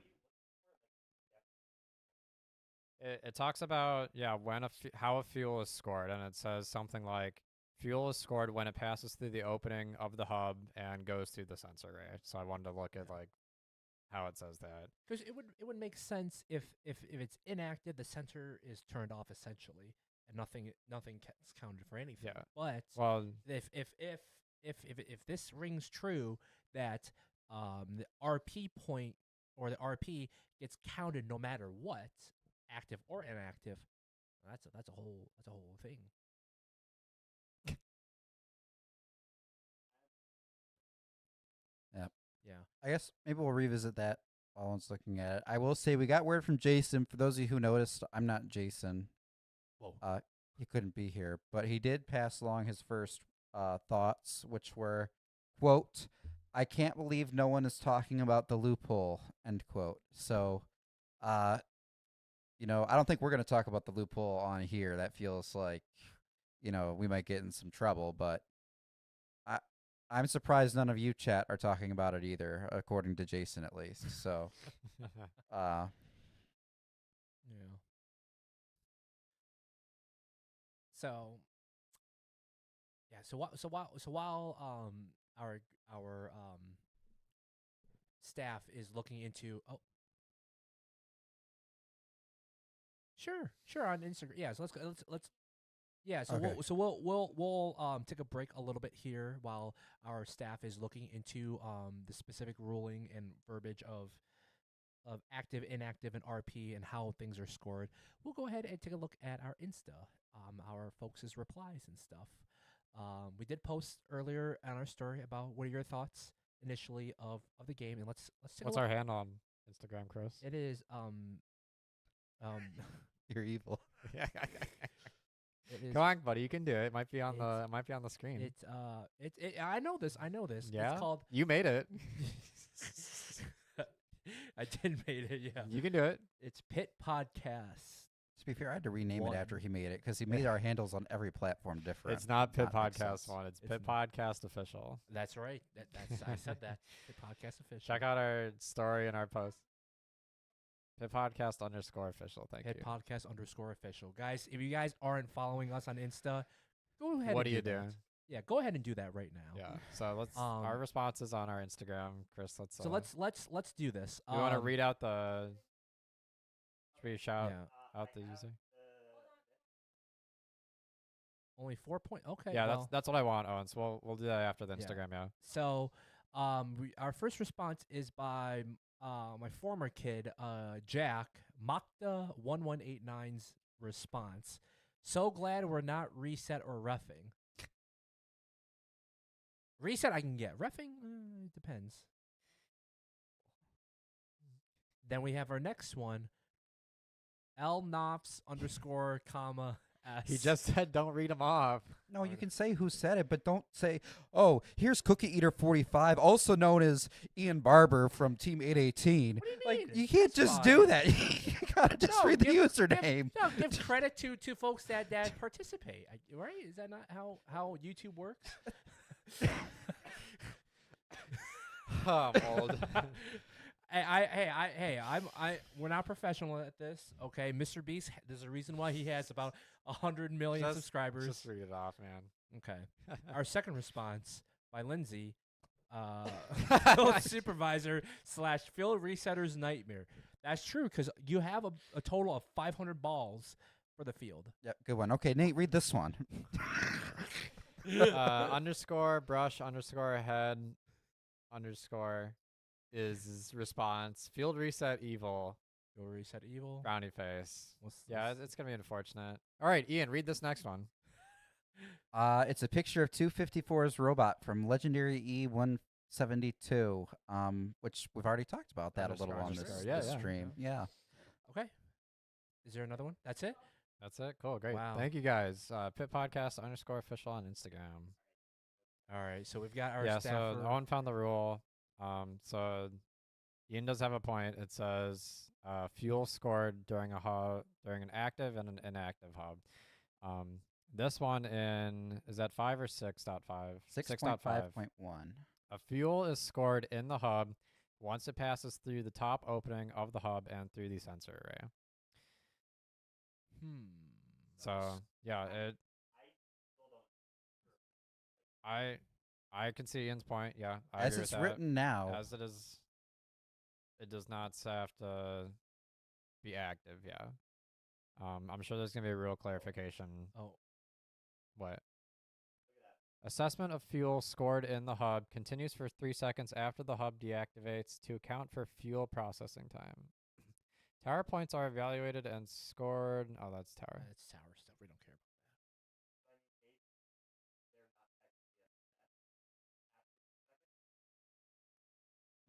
But it talks about when how a fuel is scored, and it says something like fuel is scored when it passes through the opening of the hub and goes through the sensor array. So I wanted to look at like how it says that. because it would make sense if it's inactive, the sensor is turned off essentially, and nothing gets counted for anything. Yeah. But Well, if this rings true that the RP point or the RP gets counted no matter what, active or inactive, that's a whole thing. Yep. Yeah. I guess maybe we'll revisit that while one's looking at it. I will say we got word from Jason. For those of you who noticed, I'm not Jason. Whoa. He couldn't be here, but he did pass along his first thoughts, which were, quote, "I can't believe no one is talking about the loophole," end quote. So, I don't think we're going to talk about the loophole on here. That feels like, we might get in some trouble, but I'm surprised none of you chat are talking about it either, according to Jason at least. So, Yeah. So yeah, so while our staff is looking into sure on Instagram. Yeah, so let's yeah, so Okay. we'll take a break a little bit here while our staff is looking into the specific ruling and verbiage of active, inactive, and RP and how things are scored. We'll go ahead and take a look at our Insta, our folks' replies and stuff. We did post earlier on our story about what are your thoughts initially of the game, and let's take what's a our look. handle on Instagram, Chris? It is you're evil. Yeah. it is Come on, buddy, you can do it. It might be on the screen. it's I know this. Yeah, It's called you made it. I did made it, yeah. You can do it. It's Pit Podcast. To be fair, I had to rename One. it after he made it because he made our handles on every platform different. It's not Pit Not makes Podcast sense. 1. It's It's Pit not. Podcast Official. That's right. That's I said that. The podcast official. Check out our story and our post. Pit Podcast _official. Thank Head you. podcast _official. Guys, if you guys aren't following us on Insta, go ahead. What and are you do that. doing? Yeah, go ahead and do that right now. Yeah. So let's our responses on our Instagram, Chris. Let's. So let's do this. You want to read out the? Should we shout Yeah. out the user? Only 4 point. Okay. Yeah, well, that's what I want, Owen. So we'll do that after the Yeah. Instagram. Yeah. So, our first response is by my former kid, Jack Makta1189's response. So glad we're not reset or reffing. Reset I can get. Reffing it depends. Then we have our next one. Lnofs _, S. He just said don't read them off. No, you can say who said it, but don't say, oh, here's Cookie Eater 45, also known as Ian Barber from Team 818. What do you Like, mean? you can't That's just fine. do that. You gotta just No, read the give- username. No, give credit to folks that participate. Right? Is that not how YouTube works? I'm old. We're not professional at this, okay? Mr. Beast, there's a reason why he has about 100 million subscribers. Just read it off, man. Okay. Our second response by Lindsay, field supervisor / field resetter's nightmare. That's true because you have a total of 500 balls for the field. Yep, good one. Okay, Nate, read this one. _brush _head _ is response. Field reset evil. Field reset evil. Brownie face. What's Yeah, this? it's gonna be unfortunate. All right, Ian, read this next one. It's a picture of 254's robot from Legendary E172, which we've already talked about that a little on this, Underscore. Yeah, this yeah. stream. Yeah. Okay. Is there another one? That's it? That's it. Cool. Great. Wow. Thank you guys. Pit Podcast _official on Instagram. All right. So we've got our Yeah. staffer. So Owen found the rule. So Ian does have a point. It says fuel scored during an active and an inactive hub. This one is that 5 or 6.5? 6.5.1. A fuel is scored in the hub once it passes through the top opening of the hub and through the sensor array. So yeah, I can see Ian's point. Yeah, I As agree it's with that. written now, As it is, it does not have to be active. Yeah. I'm sure there's gonna be a real clarification. Oh. What? Assessment of fuel scored in the hub continues for 3 seconds after the hub deactivates to account for fuel processing time. Tower points are evaluated and scored. Oh, that's tower. It's tower stuff. We don't care about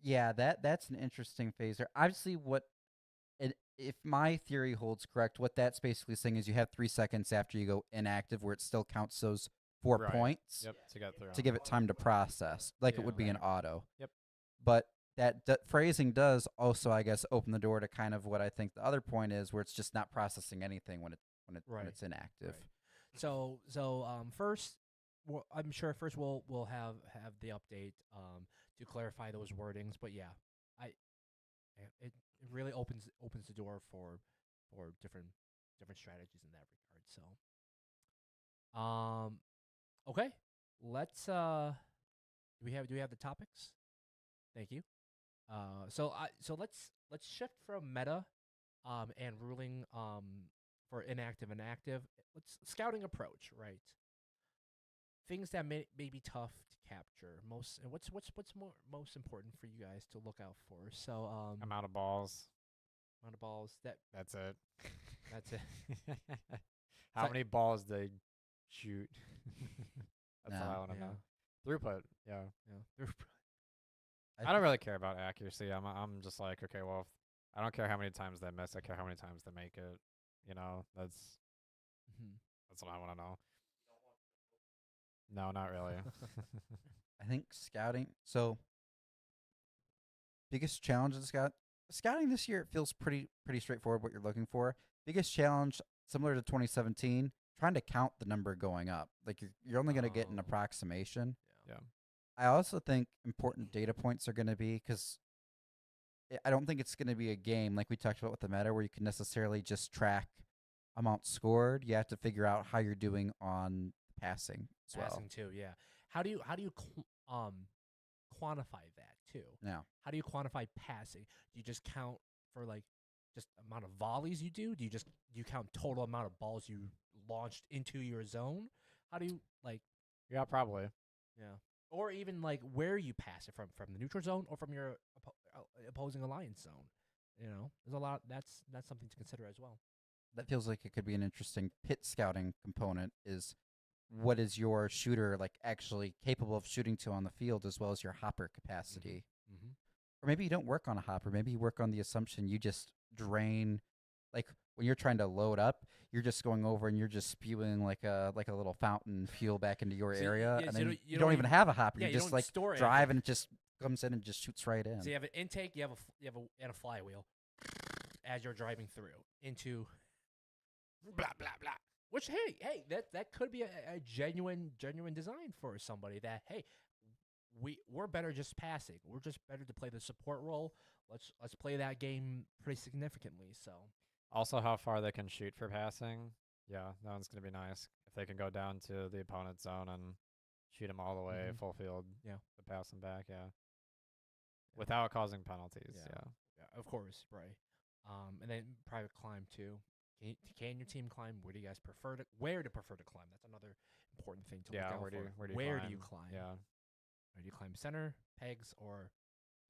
yeah, that's an interesting phaser. Obviously, if my theory holds correct, what that's basically saying is you have 3 seconds after you go inactive where it still counts those 4 Right. points Yep, to get through. to give it time to process, like it Yeah, would be an auto. Yep. But that phrasing does also, I guess, open the door to kind of what I think the other point is, where it's just not processing anything when Right. it's inactive. Right. So first, I'm sure first we'll have the update to clarify those wordings. But yeah, it really opens the door for different strategies in that regard. So okay, let's do we have the topics? Thank you. So let's shift from meta and ruling for inactive and active. Let's scouting approach, right? Things that may be tough to capture. What's most important for you guys to look out for? So Amount of balls. amount of balls That's it. that's it. How So- many balls they shoot? That's all I No. want to Yeah. know. Throughput. Yeah. Yeah. I don't really care about accuracy. I'm just like, okay, well, I don't care how many times they miss. I care how many times they make it. You know, that's what I want to know. No, not really. I think scouting. So biggest challenge of scouting this year, it feels pretty straightforward what you're looking for. biggest challenge, similar to 2017, trying to count the number going up. Like you're only going to get an Oh. approximation. Yeah. I also think important data points are going to be because I don't think it's going to be a game like we talked about with the meta where you can necessarily just track amount scored. You have to figure out how you're doing on passing as well. Passing too, yeah. How do you quantify that too? Yeah. How do you quantify passing? Do you just count for like just amount of volleys you do? Do you count total amount of balls you launched into your zone? How do you like Yeah, probably. yeah. Or even like where you pass it from the neutral zone or from your opposing alliance zone. You know, there's a lot that's something to consider as well. That feels like it could be an interesting pit scouting component is what is your shooter like actually capable of shooting to on the field as well as your hopper capacity. Mm-hmm. Or maybe you don't work on a hopper. Maybe you work on the assumption you just drain, like when you're trying to load up, you're just going over and you're just spewing like a little fountain fuel back into your So area, yeah, and so then you you don't don't even even- have a hopper. yeah, you you just don't like store drive anything. and it just comes in and just shoots right in. So you have an intake, you have a flywheel as you're driving through into blah blah blah. Which hey, that could be a genuine design for somebody that hey, we're better just passing. We're just better to play the support role. Let's play that game pretty significantly. So Also, how far they can shoot for passing. Yeah, that one's gonna be nice if they can go down to the opponent's zone and shoot them all the way Mhm. full field. Yeah. To pass them back. Yeah. Without causing penalties. Yeah. Yeah. yeah, of course, right. And then private climb too. Can your team climb? Where do you guys prefer to climb? That's another important thing to look Yeah. out Where do for. you Where do you climb? Yeah. Or do you climb center, pegs, or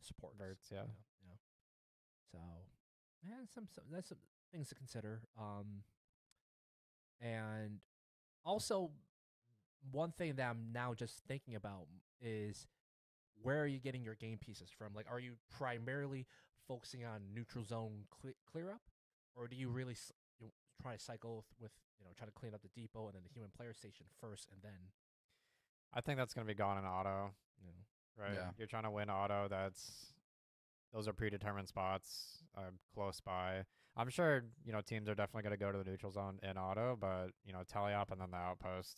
supports? Verts, yeah. Yeah. So, yeah, that's some things to consider. And also one thing that I'm now just thinking about is where are you getting your game pieces from? Like, are you primarily focusing on neutral zone clear up, or do you really try to cycle with try to clean up the depot and then the human player station first, and then I think that's gonna be gone in auto. you know Right. Yeah. You're trying to win auto. Those are predetermined spots close by. I'm sure teams are definitely going to go to the neutral zone in auto, but teleop and then the outpost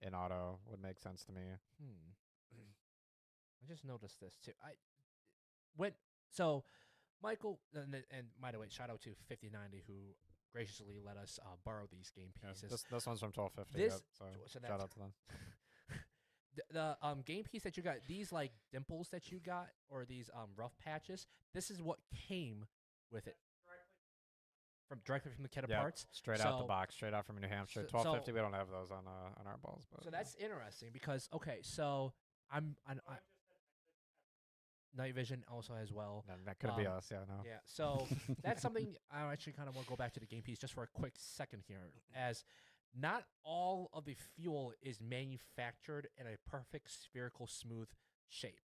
in auto would make sense to me. I just noticed this too. So Michael and by the way, shout out to 5090 who graciously let us borrow these game Yeah, pieces. this one's from 1250. This- Yep, so so that's- shout out to them. The game piece that you got, these like dimples that you got, or these rough patches, this is what came with it directly from the kit of Yeah, parts. straight out the So- box, straight out from New Hampshire. so- 1250. so- We don't have those on our balls, but So that's interesting because so I Night Vision also as well. that could be um, us. Yeah, no. Yeah, so that's something I actually kind of want to go back to the game piece just for a quick second here, as not all of the fuel is manufactured in a perfect spherical smooth shape.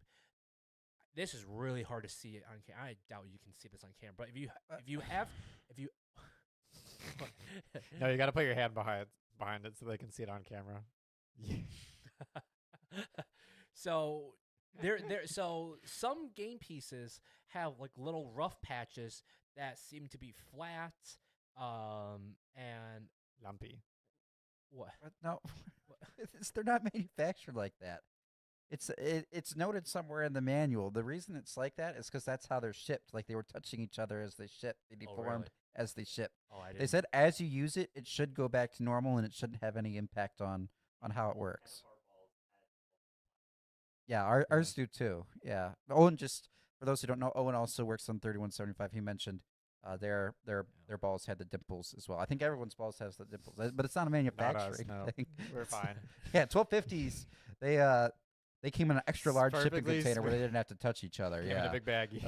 This is really hard to see on camera. I doubt you can see this on camera, but if you No, you got to put your hand behind it so they can see it on camera. so so some game pieces have like little rough patches that seem to be flat and Lumpy. what No, they're not manufactured like that. It's noted somewhere in the manual. The reason it's like that is because that's how they're shipped. Like they were touching each other as they shipped. They Oh, deformed really? as they ship. oh I They didn't said as you use it, it should go back to normal and it shouldn't have any impact on how it works. Yeah, ours do too. Yeah, Owen just for those who don't know, Owen also works on 3175. He mentioned their balls had the dimples as well. I think everyone's balls has the dimples, but it's not a manufacturing no. thing. We're fine. Yeah, 1250s. They came in an extra It's large shipping perfectly container where they didn't have to touch each other. Came in Yeah. a big baggie.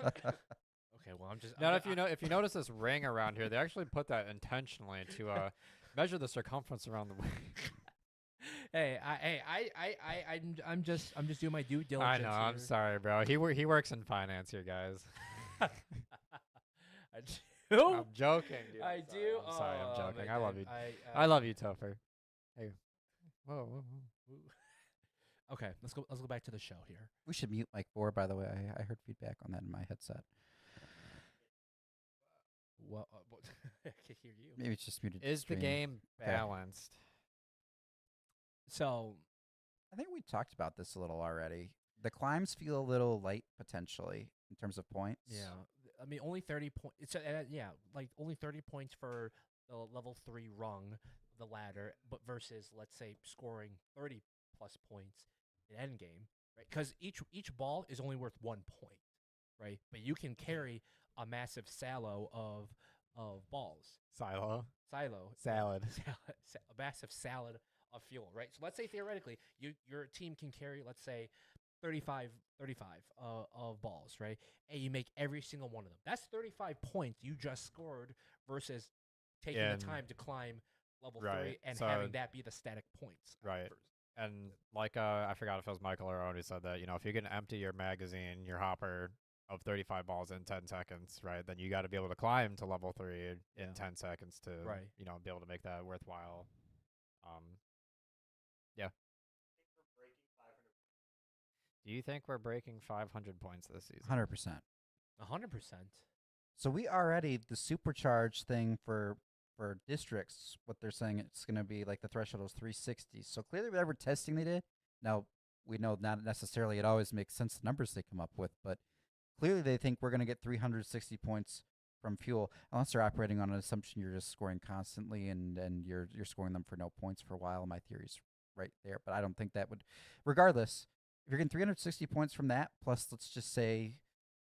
okay, well I'm just Now, if you notice this ring around here, they actually put that intentionally to measure the circumference around the wing. I'm just doing my due I diligence. know. I'm here. sorry, bro. He works in finance here, guys. I do. I'm joking, dude. I I'm do. I'm sorry. I'm Oh, joking. man, I love you. I I love you, Topher. Hey. Whoa, whoa, whoa. Okay, let's go back to the show here. We should mute Mike 4, by the way. I heard feedback on that in my headset. Well, I can hear you. Maybe it's just muted. Is the stream. game Okay. balanced? So I think we talked about this a little already. The climbs feel a little light potentially in terms of points. yeah, I mean only 30 points. It's like only 30 points for the level 3 rung of the ladder, but versus let's say scoring 30 plus points in endgame, right? Because each ball is only worth 1 point, right? But you can carry a massive silo of balls. Silo. Silo. Salad. A massive salad of fuel, right? So let's say theoretically, your team can carry, let's say, 35 of balls, right? And you make every single one of them. That's 35 points you just scored versus taking the time to climb level 3 and so having that be the static points. Right. First. And like I forgot if it was Michael or Oni said that, if you can empty your magazine, your hopper of 35 balls in 10 seconds, right, then you got to be able to climb to level 3 in 10 seconds to, Right. Be able to make that worthwhile. Yeah. Do you think we're breaking 500 points this season? 100%. 100%. So we already the supercharged thing for districts. What they're saying it's going to be like the threshold was 360. So clearly, whatever testing they did. Now we know not necessarily it always makes sense the numbers they come up with, but clearly they think we're going to get 360 points from fuel, unless they're operating on an assumption you're just scoring constantly and you're scoring them for no points for a while. My theory's right there, but I don't think that would. Regardless, if you're getting 360 points from that, plus let's just say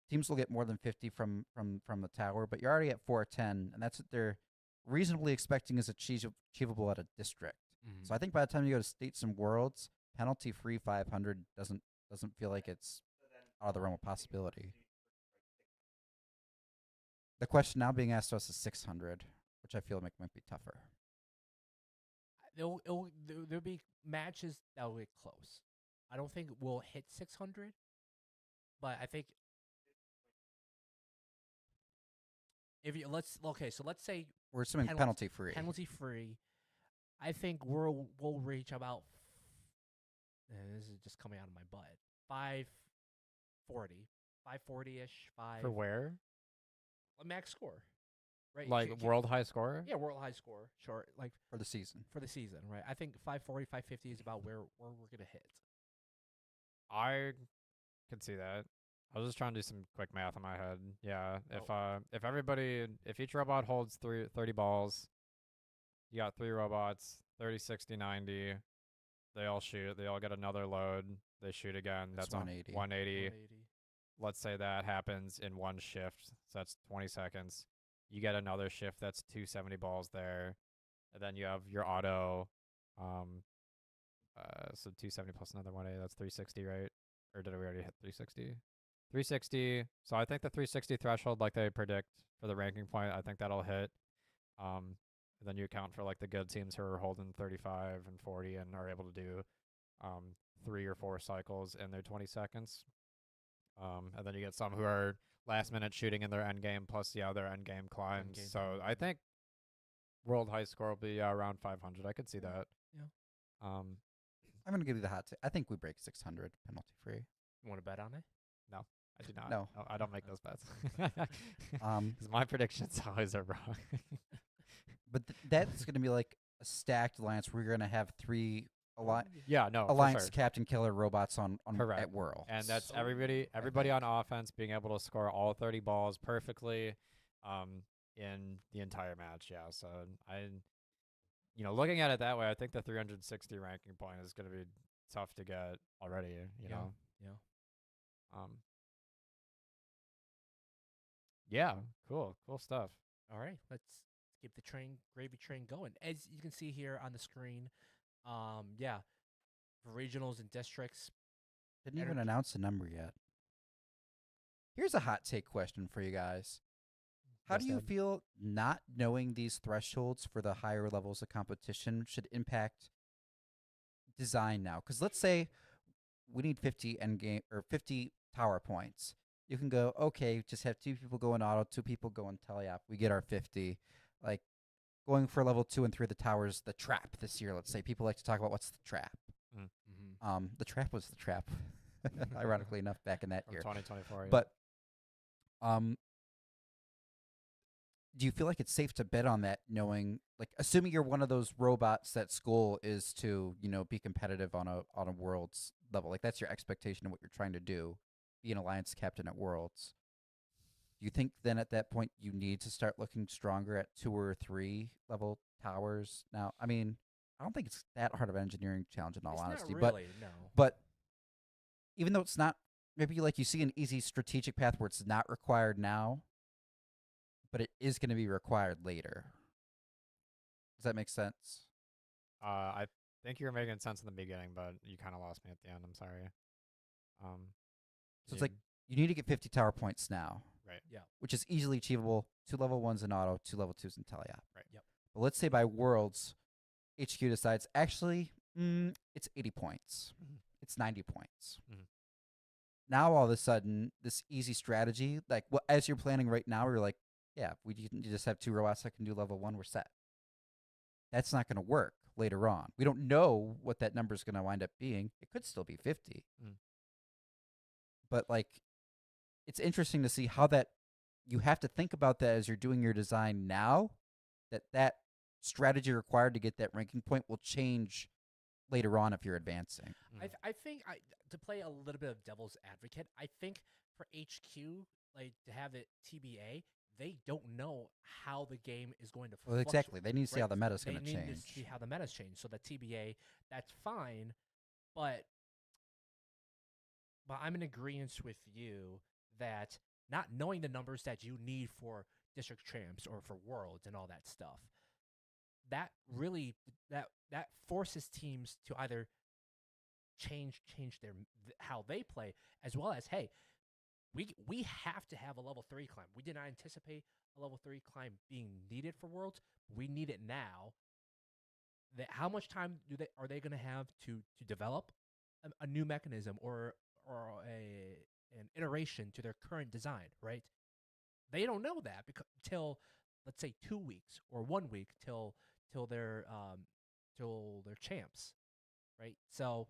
teams will get more than 50 from the tower, but you're already at 410, and that's what they're reasonably expecting is achievable at a district. Mm-hmm. So I think by the time you go to states and worlds, penalty-free 500 doesn't feel like it's out of the realm of possibility. The question now being asked to us is 600, which I feel might be tougher. There'll be matches that will get close. I don't think we'll hit 600, but I think if you let's say We're assuming penalty-free. penalty free. I think we'll reach about. This is just coming out of my butt. 540 ish. For where? A max score, right? Like world high score? Yeah, world high score. Sure, like for the season. For the season, right? I think 540, 550 is about where we're gonna hit. I could see that. I was just trying to do some quick math in my head. Yeah, if each robot holds 30 balls, you got 3 robots, 30, 60, 90. They all shoot. They all get another load. They shoot again. That's 180. 180. Let's say that happens in one shift. So that's 20 seconds. You get another shift. That's 270 balls there. And then you have your auto. So 270 plus another 180. That's 360, right? Or did we already hit 360? 360. So I think the 360 threshold, like they predict for the ranking point, I think that'll hit. And then you account for like the good teams who are holding 35 and 40 and are able to do 3 or 4 cycles in their 20 seconds. And then you get some who are last minute shooting in their end game plus their end game climbs. So I think world high score will be around 500. I could see that. Yeah. I'm gonna give you the hot take. I think we break 600 penalty free. You want to bet on it? No, I do not. No. I don't make those bets. Because my predictions always are wrong. But that's gonna be like a stacked alliance where you're gonna have 3 Yeah, no, alliance for sure. captain killer robots on Correct. at World. And that's So everybody on offense being able to score all 30 balls perfectly in the entire match. Yeah, so looking at it that way, I think the 360 ranking point is going to be tough to get already, you know. Yeah. Yeah. Cool stuff. All right, let's keep the gravy train going. As you can see here on the screen, for regionals and districts. Didn't even announce the number yet. Here's a hot take question for you guys. How Yes, do you Dad? feel not knowing these thresholds for the higher levels of competition should impact design now? Because let's say we need 50 end game or 50 tower points. You can go, okay, just have 2 people go in auto, 2 people go in teleop. We get our 50. Like going for level 2 and 3 of the towers, the trap this year. Let's say people like to talk about what's the trap. Mm-hmm. The trap was the trap, ironically enough, back in that From year. 2024. Yeah. But do you feel like it's safe to bet on that, knowing, like, assuming you're one of those robots that's goal is to, be competitive on a worlds level, like that's your expectation of what you're trying to do, be an alliance captain at worlds. Do you think then at that point you need to start looking stronger at 2 or 3 level towers? Now, I mean, I don't think it's that hard of an engineering challenge in all It's honesty, not really, no. but even though it's not, maybe like you see an easy strategic path where it's not required now, but it is going to be required later. Does that make sense? I think you were making sense in the beginning, but you kind of lost me at the end. I'm sorry. So it's like you need to get 50 tower points now, right. Yeah. which is easily achievable. 2 level 1s in auto, 2 level 2s in teleop. Right. Yep. But let's say by worlds, HQ decides actually it's 80 points. Mhm. It's 90 points. Mhm. Now all of a sudden, this easy strategy, like as you're planning right now, you're like, yeah, if we just have 2 robots that can do level 1, we're set. That's not going to work later on. We don't know what that number is going to wind up being. It could still be 50. Mm. But like, it's interesting to see how that you have to think about that as you're doing your design now, that strategy required to get that ranking point will change later on if you're advancing. I think to play a little bit of devil's advocate, I think for HQ, like to have it TBA, they don't know how the game is going to Well, exactly. They need to see how the meta's going to They need change. to see how the meta's change. So the TBA, that's fine, but I'm in agreement with you that not knowing the numbers that you need for district champs or for worlds and all that stuff, that really that forces teams to either change their how they play, as well as, hey, we have to have a level 3 climb. We did not anticipate a level 3 climb being needed for worlds. We need it now. How much time are they going to have to develop a new mechanism or an iteration to their current design, right? They don't know that because till, let's say, 2 weeks or 1 week till they're champs, right? So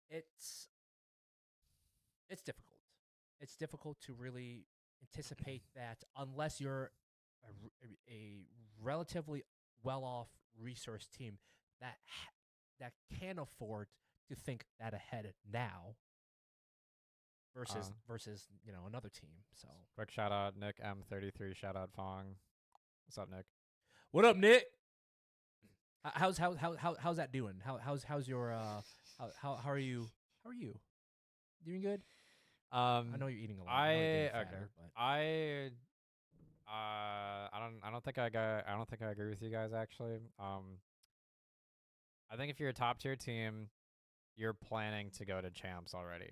it's difficult. It's difficult to really anticipate that unless you're a relatively well-off resource team that can afford to think that ahead now versus another team. So Quick shout out Nick M33. Shout out Fong. What's up, Nick? what up, Nick? How's that doing? How's your how are you? How are you? Doing good? I know you're eating a lot. I know you're getting fatter, but I don't think I agree with you guys actually. I think if you're a top tier team, you're planning to go to champs already,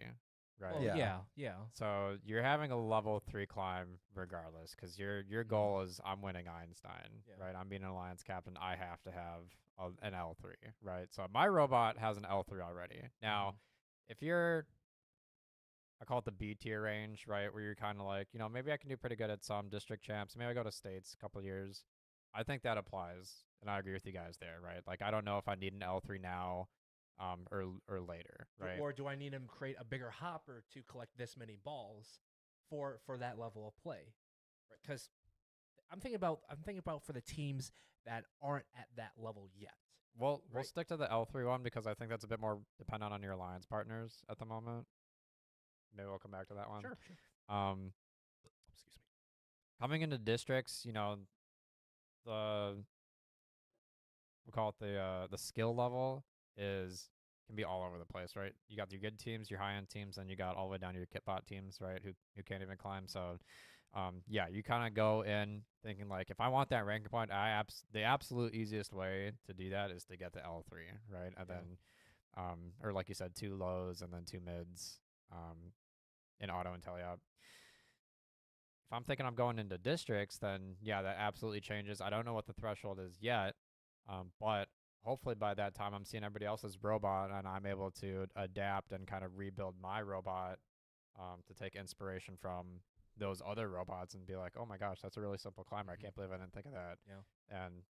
right? well, yeah. So you're having a level 3 climb regardless, because your goal is I'm winning Einstein, Yeah. right? I'm being an alliance captain. I have to have an L3, right? So my robot has an L3 already. Now, if you're, I call it the B tier range, right? Where you're kind of like, maybe I can do pretty good at some district champs. Maybe I go to states a couple years. I think that applies, and I agree with you guys there, right? Like, I don't know if I need an L3 now, or later, right? Or do I need to create a bigger hopper to collect this many balls for that level of play? Right? Because I'm thinking about for the teams that aren't at that level yet. We'll Right. stick to the L3 one because I think that's a bit more dependent on your alliance partners at the moment. Maybe we'll come back to that one. Sure. Excuse me. Coming into districts, we'll call it the skill level can be all over the place, right? You got your good teams, your high end teams, and you got all the way down to your kitbot teams, right? Who can't even climb. So, you kind of go in thinking like, if I want that ranking point, the absolute easiest way to do that is to get the L3, right? And then, or like you said, 2 lows and then 2 mids, in auto and teleop. If I'm thinking I'm going into districts, then yeah, that absolutely changes. I don't know what the threshold is yet, but hopefully by that time I'm seeing everybody else's robot and I'm able to adapt and kind of rebuild my robot, to take inspiration from those other robots and be like, oh my gosh, that's a really simple climber. I can't believe I didn't think of that. Yeah. And,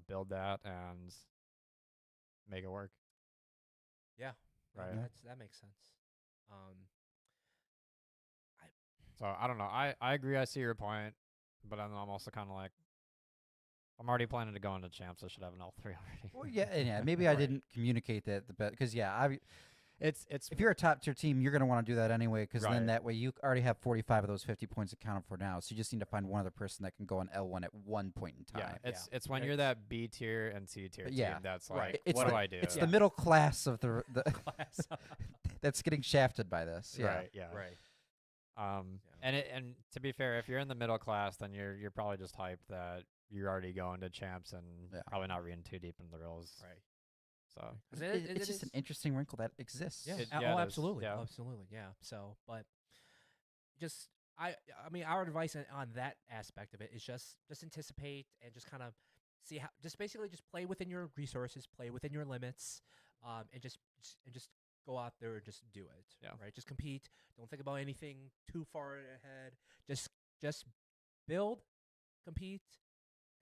build that and make it work. Yeah. Right. That makes sense. So I don't know. I agree. I see your point, But I'm also kind of like, I'm already planning to go into champs. I should have an L3 already. Well, yeah. Maybe I didn't communicate that the best because It's if you're a top tier team, you're going to want to do that anyway because Right. then that way you already have 45 of those 50 points accounted for now. So you just need to find one other person that can go on L1 at one point in time. Yeah, it's when you're that B tier and C tier team Yeah. that's Right. like, It's what the- do I do? It's Yeah. the middle class of the Class. that's getting shafted by this. Yeah. Right, yeah. Right. And to be fair, if you're in the middle class, then you're probably just hyped that you're already going to champs and Yeah. probably not reading too deep into the rules. Right. So 'Cause It's just an interesting wrinkle that exists. Yeah. It- Oh, yeah, it is. absolutely. Yeah. Absolutely. Yeah. So, but just I mean, our advice on that aspect of it is just anticipate and just kind of see how just basically just play within your resources, play within your limits, and just go out there and just do it. Yeah. Right. Just compete. Don't think about anything too far ahead. Just build, compete,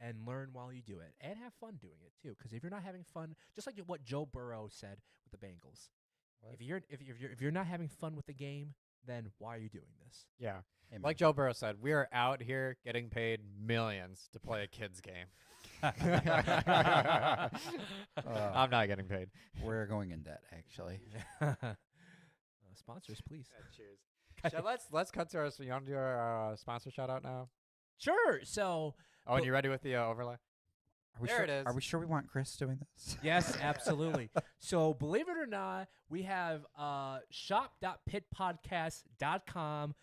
and learn while you do it, and have fun doing it too. Because if you're not having fun, just like what Joe Burrow said with the Bengals, What? if you're not having fun with the game, then why are you doing this? yeah, Amen. like Joe Burrow said, we are out here getting paid millions to play a kid's game. I'm not getting paid. We're going in debt, actually. Sponsors, please. Cheers. Let's cut to our. You want to do our sponsor shout out now? Sure. So Oh, and you ready with the overlay? Are we There sure, it is. Are we sure we want Chris doing this? yes, absolutely. So believe it or not, we have shop.pitpodcast.com.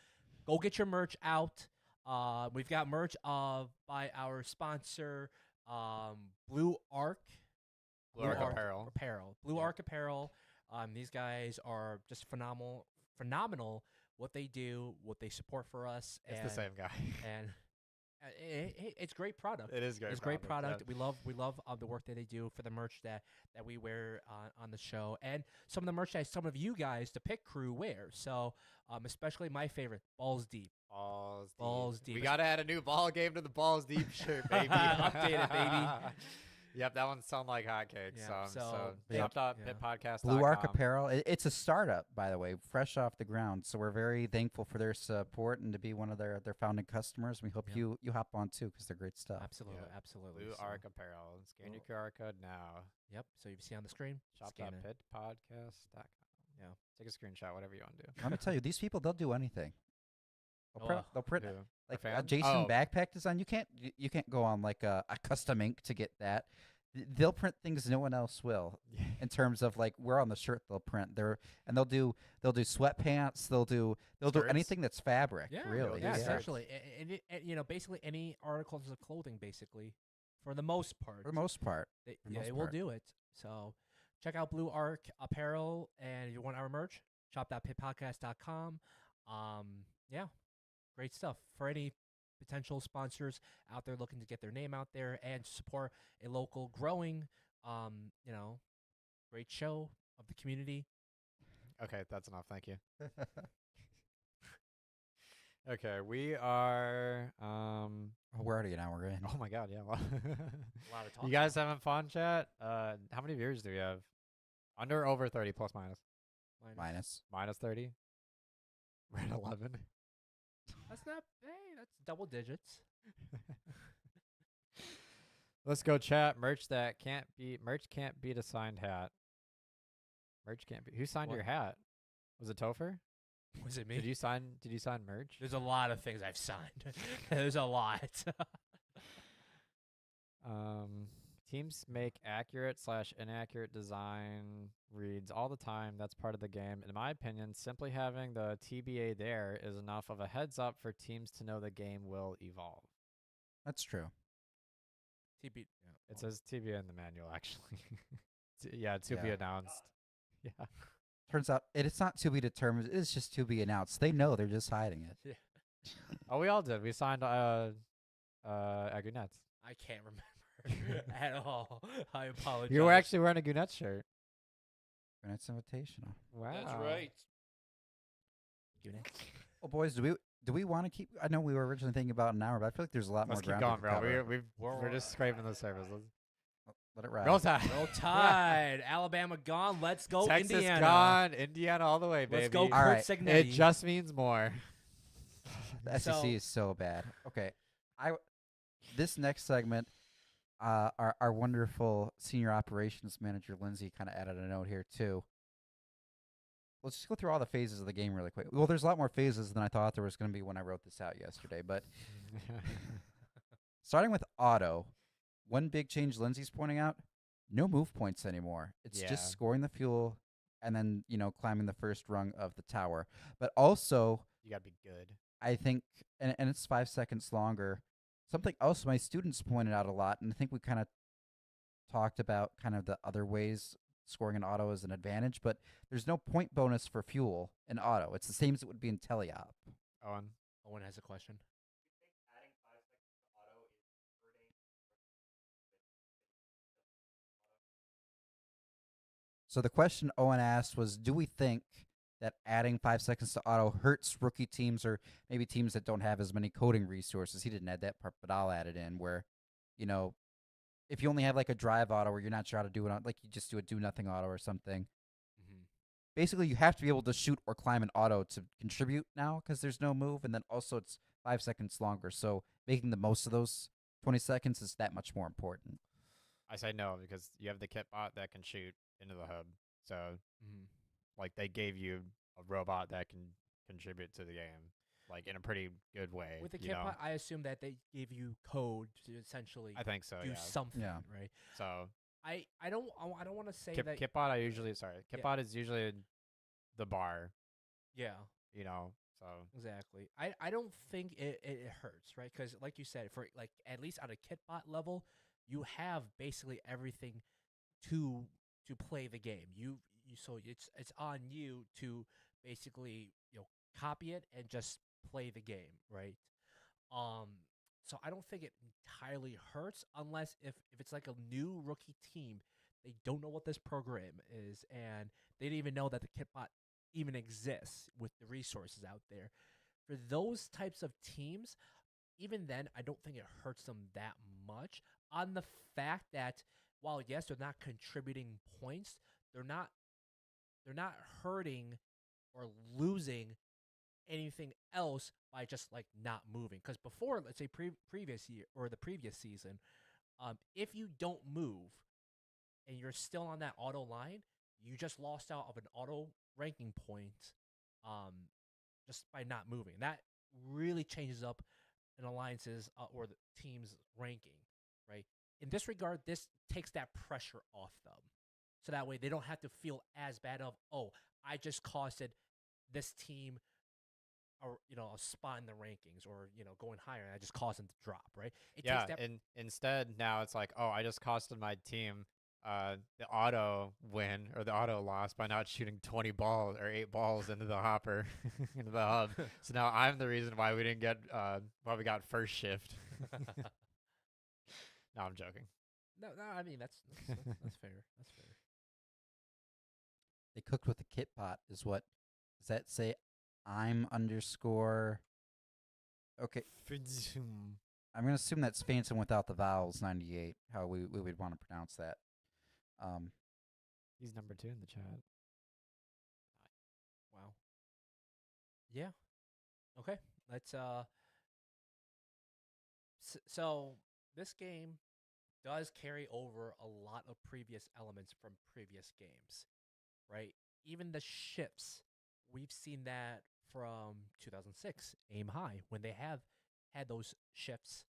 Go get your merch out. We've got merch by our sponsor, Blue Arc. Blue Arc Apparel. Blue Yeah. Arc Apparel. These guys are just phenomenal. What they do, what they support for us. It's and, the same guy. And it's great product. It is great. It's great product. yeah. We love the work that they do for the merch that we wear on the show, and some of the merchandise some of you guys, the Pit Crew, wear. So, especially my favorite, Balls Deep. Balls deep. We It's- gotta add a new ball game to the balls deep shirt, baby. Update it, baby. Yep, that one sound like hotcakes. Yeah, So Yeah. shop.pitpodcast.com. Blue Arc Apparel. It's a startup, by the way, fresh off the ground. So we're very thankful for their support and to be one of their founding customers. We hope Yeah. you hop on too because they're great stuff. Absolutely, Yeah. absolutely. Blue So- Arc Apparel. Scan your Blue- QR code now. Yep. So you see on the screen. Scan it. Shop.pitpodcast.com. Yeah. Take a screenshot, whatever you want to do. Let me tell you, these people, they'll do anything. They'll print Who? like Our a fan? Jason Oh. backpack design. You can't go on like a custom ink to get that. They'll print things no one else will. In terms of like we're on the shirt, they'll print they'll do sweatpants. They'll do Skirts? anything that's fabric. Yeah. Really. Yeah. Yeah. Essentially, and basically any articles of clothing, basically, for the most part. For the most part. They, For the yeah, most they will part. do it. So check out Blue Arc Apparel, and if you want our merch, shop.pitpodcast.com. Yeah, great stuff. For any potential sponsors out there looking to get their name out there and support a local growing, great show of the community. Okay, that's enough. Thank you. Okay, we are. We're already an hour in. Oh my God, yeah. Well, A lot of talk. you guys having fun, chat? How many viewers do we have? Under, over 30, plus, minus. Minus. Minus 30. We're at 11. That's not. Hey, that's double digits. Let's go, chat. Merch can't beat a signed hat. Merch can't be. Who signed What? your hat? Was it Topher? Was it me? Did you sign merch? There's a lot of things I've signed. There's a lot. Teams make accurate/inaccurate design reads all the time. That's part of the game. In my opinion, simply having the TBA there is enough of a heads up for teams to know the game will evolve. That's true. TB. It says TBA in the manual, actually. Yeah, to be Yeah. announced. Yeah. Turns out it's not to be determined. It's just to be announced. They know. They're just hiding it. Oh, we all did. We signed Agunets. I can't remember at all. I apologize. You were actually wearing a Gunets shirt. And it's invitational. Wow. Well, boys, do we want to keep? I know we were originally thinking about an hour, but I feel like there's a lot Let's more keep ground. going, we bro. could cover. We're just scraping the surface. Let it ride. Roll Tide. Roll Tide. Alabama gone. Let's go Texas Indiana. gone. Indiana all the way, baby. Let's go Kurt All right. Signetti. It just means more. The SEC So- is so bad. Okay, This next segment, our wonderful senior operations manager Lindsay kind of added a note here too. Let's just go through all the phases of the game really quick. Well, there's a lot more phases than I thought there was going to be when I wrote this out yesterday. But starting with auto, one big change Lindsay's pointing out: no move points anymore. It's Yeah. just scoring the fuel and then climbing the first rung of the tower. But also, You gotta be good. I think, and it's 5 seconds longer. Something else my students pointed out a lot, and I think we kind of talked about kind of the other ways scoring in auto is an advantage, but there's no point bonus for fuel in auto. It's the same as it would be in teleop. Owen. Owen has a question. So the question Owen asked was, do we think that adding 5 seconds to auto hurts rookie teams or maybe teams that don't have as many coding resources? He didn't add that part, but I'll add it in where, if you only have like a drive auto where you're not sure how to do it, like you just do a do nothing auto or something. Mm-hmm. Basically, you have to be able to shoot or climb an auto to contribute now because there's no move, and then also it's 5 seconds longer. So making the most of those 20 seconds is that much more important. I say no because you have the kit bot that can shoot into the hub. So, like, they gave you a robot that can contribute to the game, like, in a pretty good way. With the you kit know? bot, I assume that they gave you code to essentially I think so, do yeah. something, Yeah. right? So, I don't want to say that. kit bot, kit bot is usually the bar, Yeah, so. exactly. I don't think it hurts, right? Because like you said, for like at least on a kit bot level, you have basically everything to play the game. So it's on you to basically copy it and just play the game, right? So I don't think it entirely hurts unless if it's like a new rookie team, they don't know what this program is and they didn't even know that the kitbot even exists with the resources out there. For those types of teams, even then I don't think it hurts them that much on the fact that while yes, they're not contributing points, they're not hurting or losing anything else by just like not moving. Because before, let's say previous year or the previous season, if you don't move and you're still on that auto line, you just lost out of an auto ranking point, just by not moving. That really changes up an alliance's or the team's ranking, right? In this regard, this takes that pressure off them. So that way they don't have to feel as bad of, oh, I just costed this team a spot in the rankings or, going higher and I just caused them to drop, right? It Yeah, takes that and instead now it's like, oh, I just costed my team the auto win or the auto loss by not shooting 20 balls or 8 balls into the hopper into the hub. So now I'm the reason why we didn't get why we got first shift. No, I'm joking. No, I mean that's fair. That's fair. They cooked with the kit bot is what does that say? I'm underscore. Okay, I'm gonna assume that's Phantom without the vowels 98. How we would want to pronounce that. He's number 2 in the chat. Wow. Yeah. Okay. Let's so this game does carry over a lot of previous elements from previous games, right? Even the shifts, we've seen that from 2006 Aim High when they have had those shifts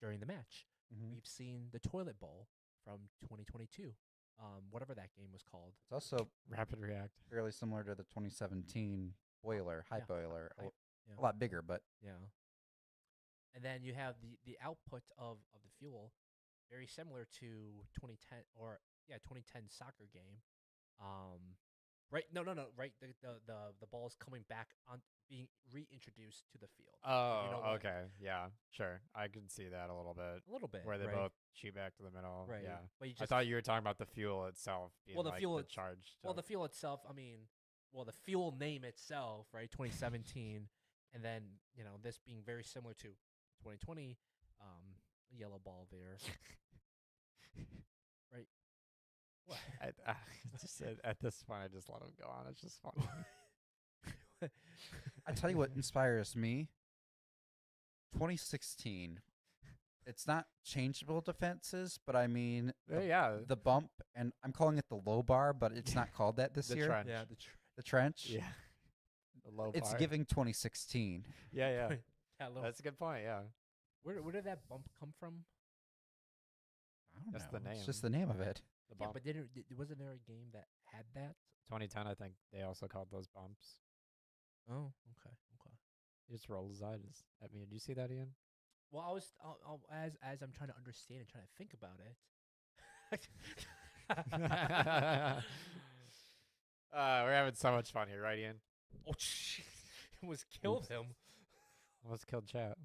during the match. We've seen the toilet bowl from 2022, whatever that game was called. It's also Rapid React. fairly similar to the 2017 boiler, high boiler, yeah. a lot bigger, but Yeah. And then you have the output of the fuel, very similar to 2010 or 2010 soccer game. Right? No. Right. The ball is coming back on, being reintroduced to the field. Oh, You know what? okay. Yeah, sure. I can see that a little bit. A little bit. Where they right? both shoot back to the middle. Right. Yeah. But you I just, thought you were talking about the fuel itself being the like fuel the it's- charge. well, the fuel itself. I mean, the fuel name itself, right? 2017, and then this being very similar to 2020, yellow ball there. Right. What? Just at this point, I just let him go on. It's just funny. I tell you what inspires me. 2016, it's not changeable defenses, but I mean Yeah. the bump, and I'm calling it the low bar, but it's not called that this The year. trench. Yeah, The trench. Yeah. The low It's bar. giving 2016. Yeah, yeah. that little, That's a good point. Yeah. where did that bump come from? I don't That's know. the It's just name. the name of it. The Yeah, bump. but wasn't there a game that had that? 2010, I think they also called those bumps. Oh, okay. He just rolled his eyes at me. Did you see that, Ian? Well, as I'm trying to understand and trying to think about it. We're having so much fun here, right, Ian? Oh, jeez. It was killed him. Almost killed chat.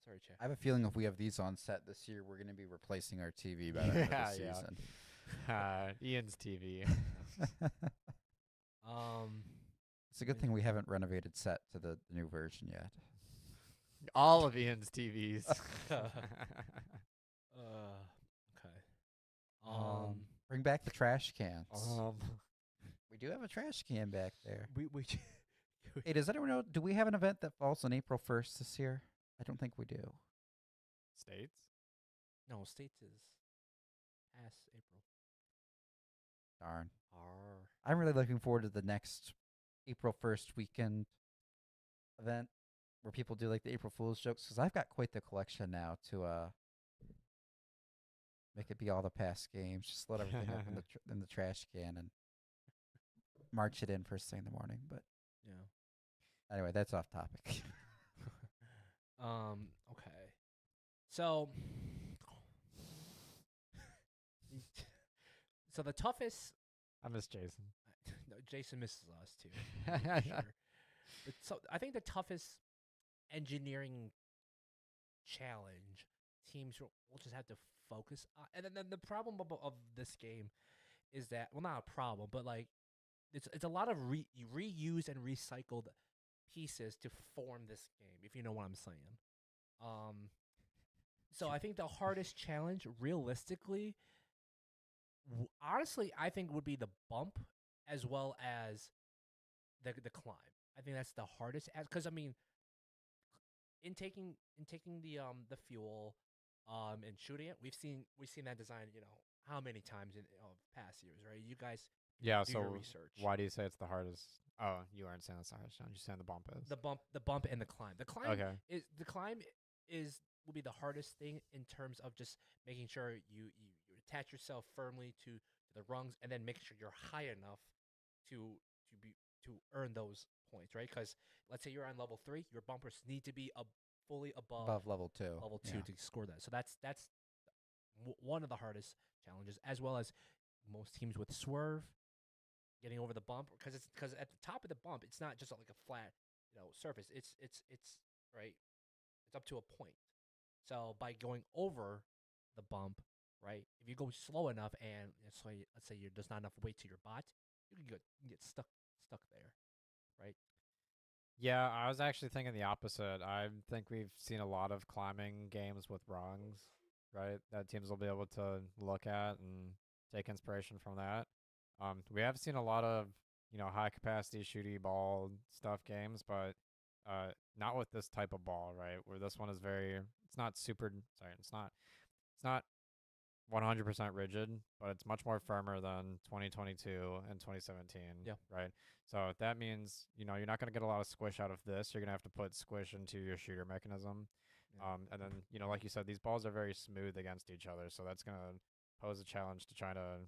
Sorry, Chad. I have a feeling if we have these on set this year, we're going to be replacing our TV by the end of Yeah, the yeah. season. Ian's TV. It's a good thing we haven't renovated set to the new version yet. All of Ian's TVs. Okay. Bring back the trash cans. um, We do have a trash can back there. we Hey, does anyone know, do we have an event that falls on April 1st this year? I don't think we do. States? no states is past April. Darn. Arr. I'm really looking forward to the next April 1st weekend event where people do like the April Fool's jokes, because I've got quite the collection now to make it be all the past games. Just let everything up in the trash can and march it in first thing in the morning. But Yeah. anyway, that's off topic. Okay. So. So the toughest. I miss Jason. No, Jason misses us too. For sure. So I think the toughest engineering challenge teams will just have to focus on, and then the problem of this game is that, well, not a problem, but like it's a lot of reused and recycled pieces to form this game, if you know what I'm saying. So I think the hardest challenge, realistically, honestly, I think would be the bump as well as the climb. I think that's the hardest, because I mean, in taking the fuel, and shooting it, we've seen that design, how many times in past years, right? You guys Yeah, do so your research. why do you say it's the hardest? Oh, you aren't saying it's the hardest challenge. You're saying the bump is. The bump and the climb. The climb Okay. will be the hardest thing in terms of just making sure you attach yourself firmly to the rungs, and then making sure you're high enough to earn those points, right? Because let's say you're on level 3, your bumpers need to be fully above level 2. level 2 Yeah. to score that. So that's one of the hardest challenges, as well as most teams with swerve, getting over the bump, because at the top of the bump, it's not just like a flat surface. It's right. It's up to a point. So by going over the bump, right, if you go slow enough, and let's say there's not enough weight to your bot, you can get stuck there, right? Yeah, I was actually thinking the opposite. I think we've seen a lot of climbing games with rungs, right? That teams will be able to look at and take inspiration from that. We have seen a lot of, high capacity shooty ball stuff games, but not with this type of ball, right? Where this one is it's not 100% rigid, but it's much more firmer than 2022 and 2017. Yeah. Right. So that means, you're not going to get a lot of squish out of this. You're going to have to put squish into your shooter mechanism. Yeah. And then, like you said, these balls are very smooth against each other. So that's going to pose a challenge to try to,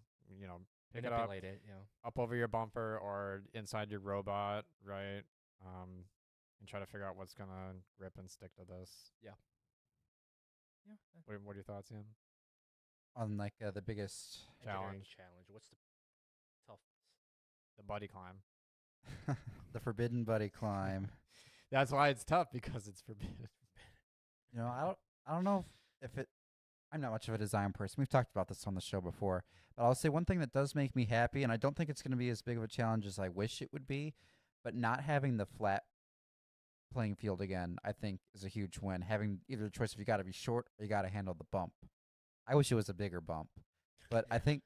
pick it up, Manipulate it, up over your bumper or inside your robot, right? And try to figure out what's going to grip and stick to this. Yeah. What are your thoughts, Ian? On like the biggest Engineering challenge. What's the toughest? The buddy climb. the forbidden buddy climb. That's why it's tough, because it's forbidden. I don't know if it. I'm not much of a design person. We've talked about this on the show before, but I'll say one thing that does make me happy, and I don't think it's going to be as big of a challenge as I wish it would be, but not having the flat playing field again, I think, is a huge win. Having either choice, if you got to be short or you got to handle the bump. I wish it was a bigger bump, but I think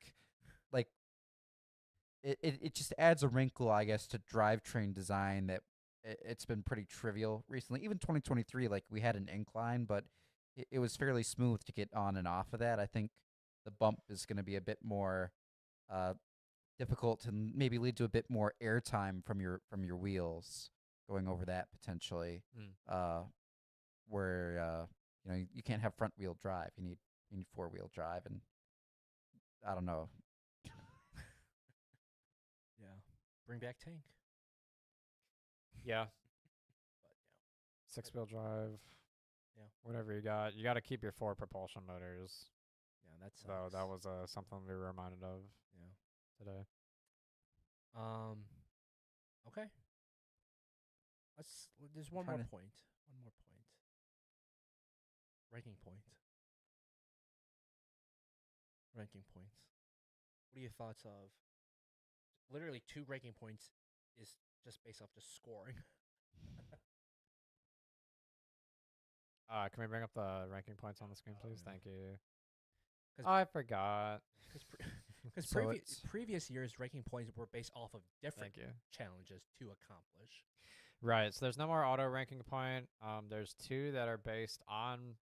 like it just adds a wrinkle, I guess, to drivetrain design that it's been pretty trivial recently. Even 2023, like we had an incline, but it was fairly smooth to get on and off of that. I think the bump is going to be a bit more uh, difficult to maybe lead to a bit more airtime from your wheels going over that potentially. Where you can't have front wheel drive. You need 4-wheel drive, and I don't know. Yeah. Bring back tank. Yeah. But yeah. 6-wheel drive. Yeah. Whatever you got. You got to keep your 4 propulsion motors. Yeah, that's So that was something we were reminded of today. Okay. There's one more point. One more point. Ranking point. Ranking points. What are your thoughts of literally 2 ranking points is just based off just scoring? Can we bring up the ranking points on the screen, please? Yeah. Thank you. 'Cause- I forgot. Because So previous years' ranking points were based off of different Thank you. challenges to accomplish. Right. So there's no more auto ranking point. There's 2 that are based on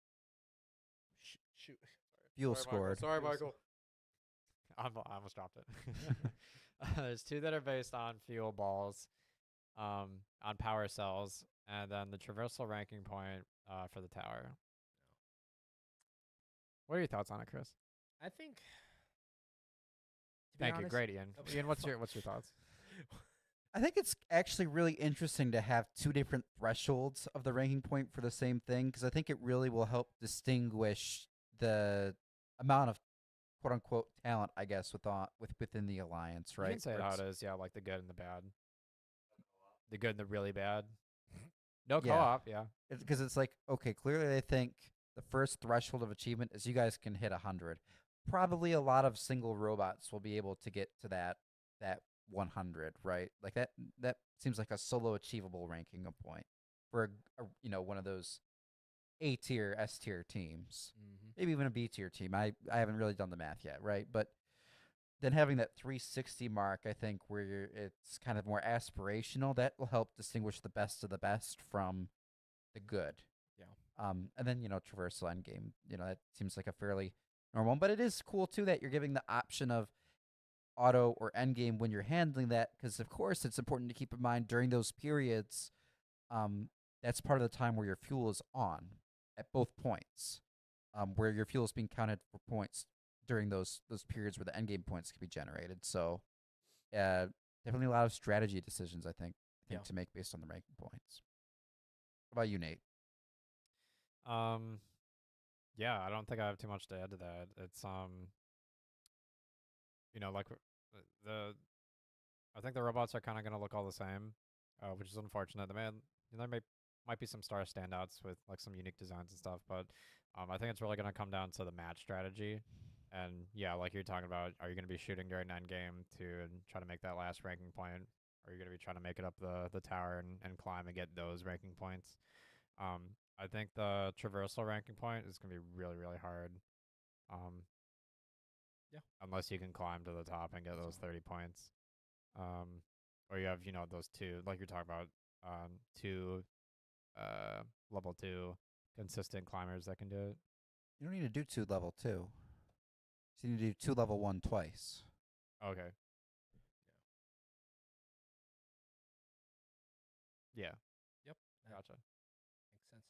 Shoot. Fuel Sorry, Michael. scored. Sorry, Michael. I almost dropped it. There's 2 that are based on fuel balls, on power cells, and then the traversal ranking point for the tower. What are your thoughts on it, Chris? I think. Thank you. Great, Ian. Ian, what's your thoughts? I think it's actually really interesting to have 2 different thresholds of the ranking point for the same thing, because I think it really will help distinguish the amount of quote unquote talent, I guess, within the alliance, right? You can say it Where how it it's- is. Yeah, like the good and the bad. The good and the really bad. No Yeah. co-op. Yeah. Because it's like, okay, clearly they think the first threshold of achievement is you guys can hit 100. Probably a lot of single robots will be able to get to that 100, right? Like that seems like a solo achievable ranking of point for one of those A tier, S tier teams. Mm-hmm. Maybe even a B tier team. I haven't really done the math yet, right? But then having that 360 mark, I think, where it's kind of more aspirational, that will help distinguish the best of the best from the good. Yeah. And then traversal endgame, that seems like a fairly normal one, but it is cool too that you're giving the option of auto or endgame when you're handling that, because of course it's important to keep in mind during those periods, that's part of the time where your fuel is on at both points, where your fuel is being counted for points during those periods where the endgame points can be generated. So definitely a lot of strategy decisions, I think Yeah. to make based on the ranking points. What about you, Nate? Yeah, I don't think I have too much to add to that. It's like I think the robots are kind of gonna look all the same, which is unfortunate. There might be some star standouts with like some unique designs and stuff, but I think it's really gonna come down to the match strategy. And yeah, like you're talking about, are you gonna be shooting during end game to try to make that last ranking point? Or are you gonna be trying to make it up the tower and climb and get those ranking points? I think the traversal ranking point is gonna be really, really hard. Yeah. Unless you can climb to the top and get those 30 points. Or you have, those 2, like you're talking about, 2 level 2 consistent climbers that can do it. You don't need to do 2 level 2. You need to do 2 level 1 twice. Okay. Yeah. Yep. Gotcha. Makes sense.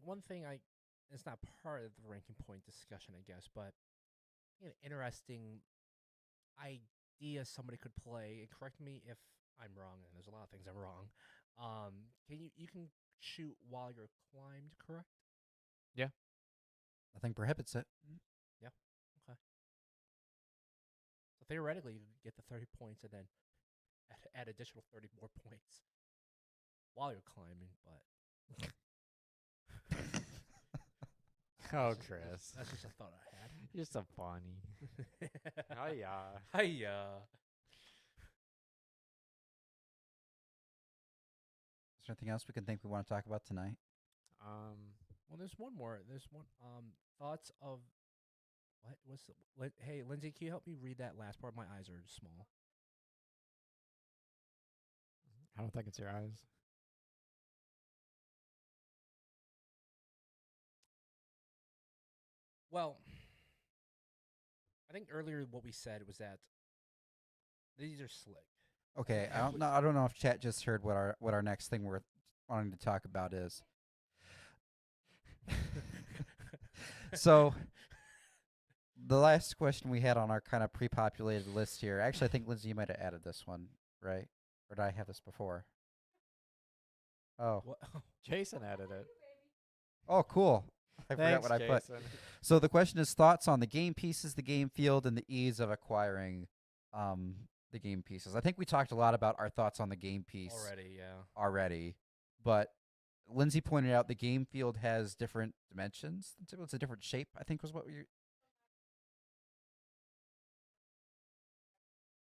One thing it's not part of the ranking point discussion, I guess, but an interesting idea somebody could play, and correct me if I'm wrong, and there's a lot of things I'm wrong. You can shoot while you're climbed, correct? Yeah. Nothing prohibits it. Yeah. Okay. So theoretically, you could get the 30 points and then add additional 30 more points while you're climbing, but Oh, Chris. that's just a thought I had. You're so funny. Hiya. Hiya. Is there anything else we want to talk about tonight? Well, there's one more. There's one. Thoughts of hey, Lindsay, can you help me read that last part? My eyes are small. I don't think it's your eyes. Well, I think earlier what we said was that these are slick. Okay, I don't know if chat just heard what our next thing we're wanting to talk about is. So, the last question we had on our kind of pre-populated list here. Actually, I think Lindsay, you might have added this one, right? Or did I have this before? Oh, What? Jason added it. oh, cool. I forgot what I put. So the question is thoughts on the game pieces, the game field, and the ease of acquiring the game pieces. I think we talked a lot about our thoughts on the game piece already, but Lindsay pointed out the game field has different dimensions. It's a different shape, I think was what we.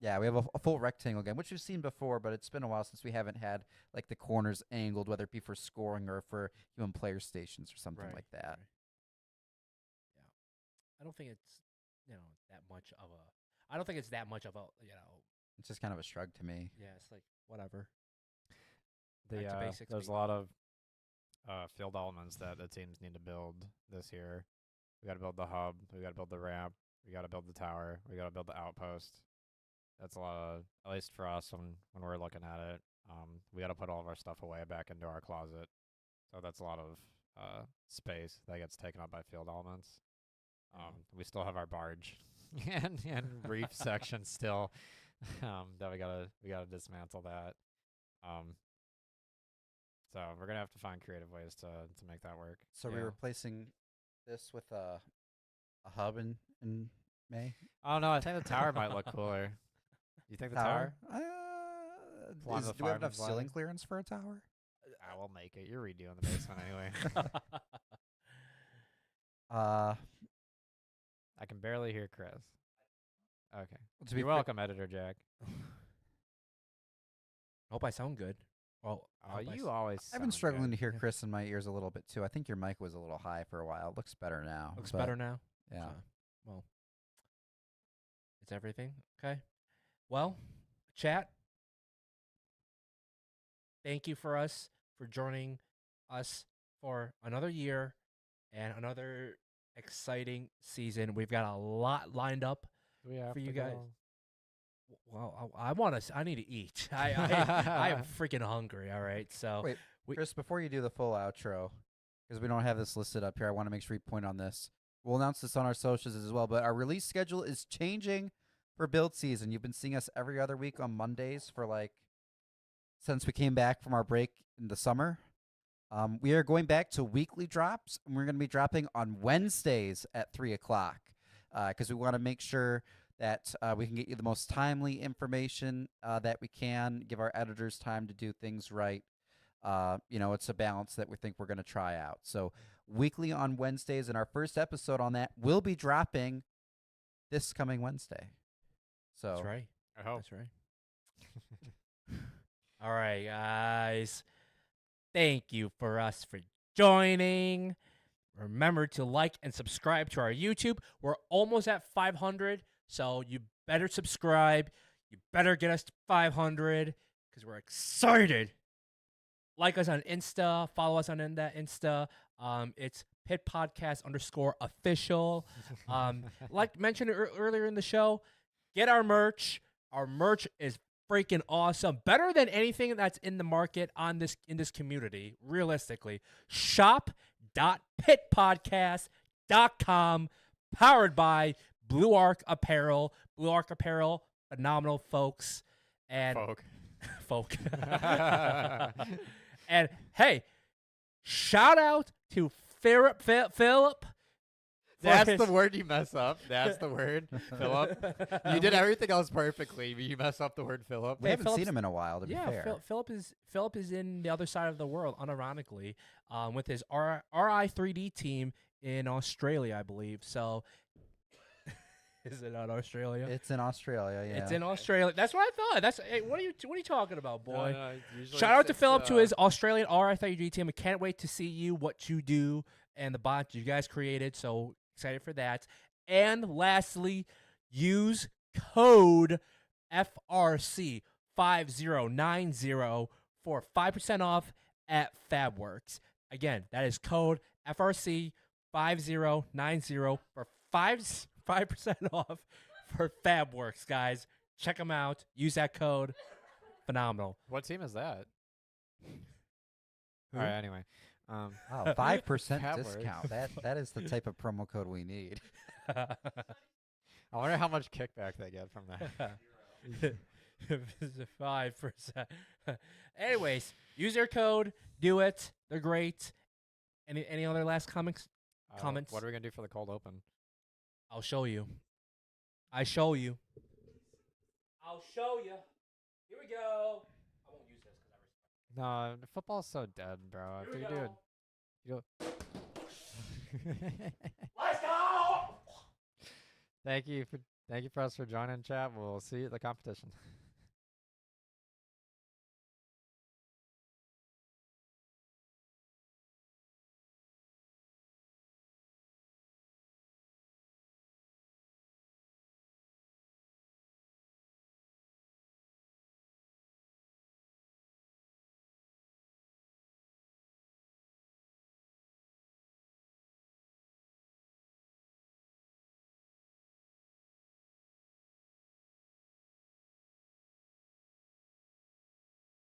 Yeah, we have a full rectangle game, which we've seen before, but it's been a while since we haven't had like the corners angled, whether it be for scoring or for human player stations or something like that. Right. Yeah, I don't think it's that much of a. I don't think it's that much of a It's just kind of a shrug to me. Yeah, it's like whatever. Back to basics, There's a baby. lot of field elements that the teams need to build this year. We got to build the hub. We got to build the ramp. We got to build the tower. We got to build the outpost. That's a lot of, at least for us when we're looking at it. We got to put all of our stuff away back into our closet. So that's a lot of space that gets taken up by field elements. We still have our barge and reef section still that we gotta dismantle that. So we're gonna have to find creative ways to make that work. So we're replacing this with a hub in May. I don't know. I think the tower might look cooler. You think the tower? Do we have enough ceiling clearance for a tower? I will make it. You're redoing the basement anyway. I can barely hear Chris. Okay. You're welcome, Editor Jack. I hope I sound good. Well, you always. I've been struggling to hear Yeah. Chris in my ears a little bit too. I think your mic was a little high for a while. It looks better now. Looks but better now. Yeah. Well, it's everything. Okay. Well, chat. Thank you for joining us for another year and another exciting season. We've got a lot lined up for you guys. Well, I need to eat. I am freaking hungry. All right. So Wait, Chris, before you do the full outro, because we don't have this listed up here, I want to make sure we point on this. We'll announce this on our socials as well, but our release schedule is changing for build season. You've been seeing us every other week on Mondays for since we came back from our break in the summer. We are going back to weekly drops, and we're going to be dropping on Wednesdays at 3 o'clock because we want to make sure that we can get you the most timely information that we can, give our editors time to do things right. It's a balance that we think we're going to try out. So weekly on Wednesdays, and our first episode on that will be dropping this coming Wednesday. So that's right. I hope. That's right. All right, guys. Thank you for joining. Remember to like and subscribe to our YouTube. We're almost at 500, so you better subscribe. You better get us to 500 because we're excited. Like us on Insta. Follow us on that Insta. It's Pit Podcast _official. Like mentioned earlier in the show, get our merch. Our merch is freaking awesome. Better than anything that's in the market in this community, realistically. Shop.pitpodcast.com, powered by Blue Arc Apparel. Blue Arc Apparel, phenomenal folks. And folk. And hey, shout out to Philip. That's the word you mess up. That's the word, Philip. You did everything else perfectly, but you mess up the word Philip. We haven't seen him in a while, to be fair. Philip is in the other side of the world, unironically, with his RI3D team in Australia, I believe. So, is it not Australia? It's in Australia. Yeah, it's in Australia. That's what I thought. What are you talking about, boy? No, Shout out to Philip to his Australian RI3D team. I can't wait to see what you do and the bot you guys created. So excited for that. And lastly, use code FRC 5090 for 5% off at FabWorks. Again, that is code FRC 5090 for 5% off for FabWorks, guys. Check them out. Use that code. Phenomenal. What team is that? Who? All right. Anyway, Wow, 5% That works. discount. That is the type of promo code we need. I wonder how much kickback they get from that. 5%. Anyways, use their code. Do it. They're great. Any other last comments? Comments? What are we gonna do for the cold open? I'll show you. I show you. I'll show you. Here we go. I won't use this because I respect. No, football's so dead, bro. Here If we you go. do it. Let's go. Thank you, press, for joining, chat. We'll see you at the competition.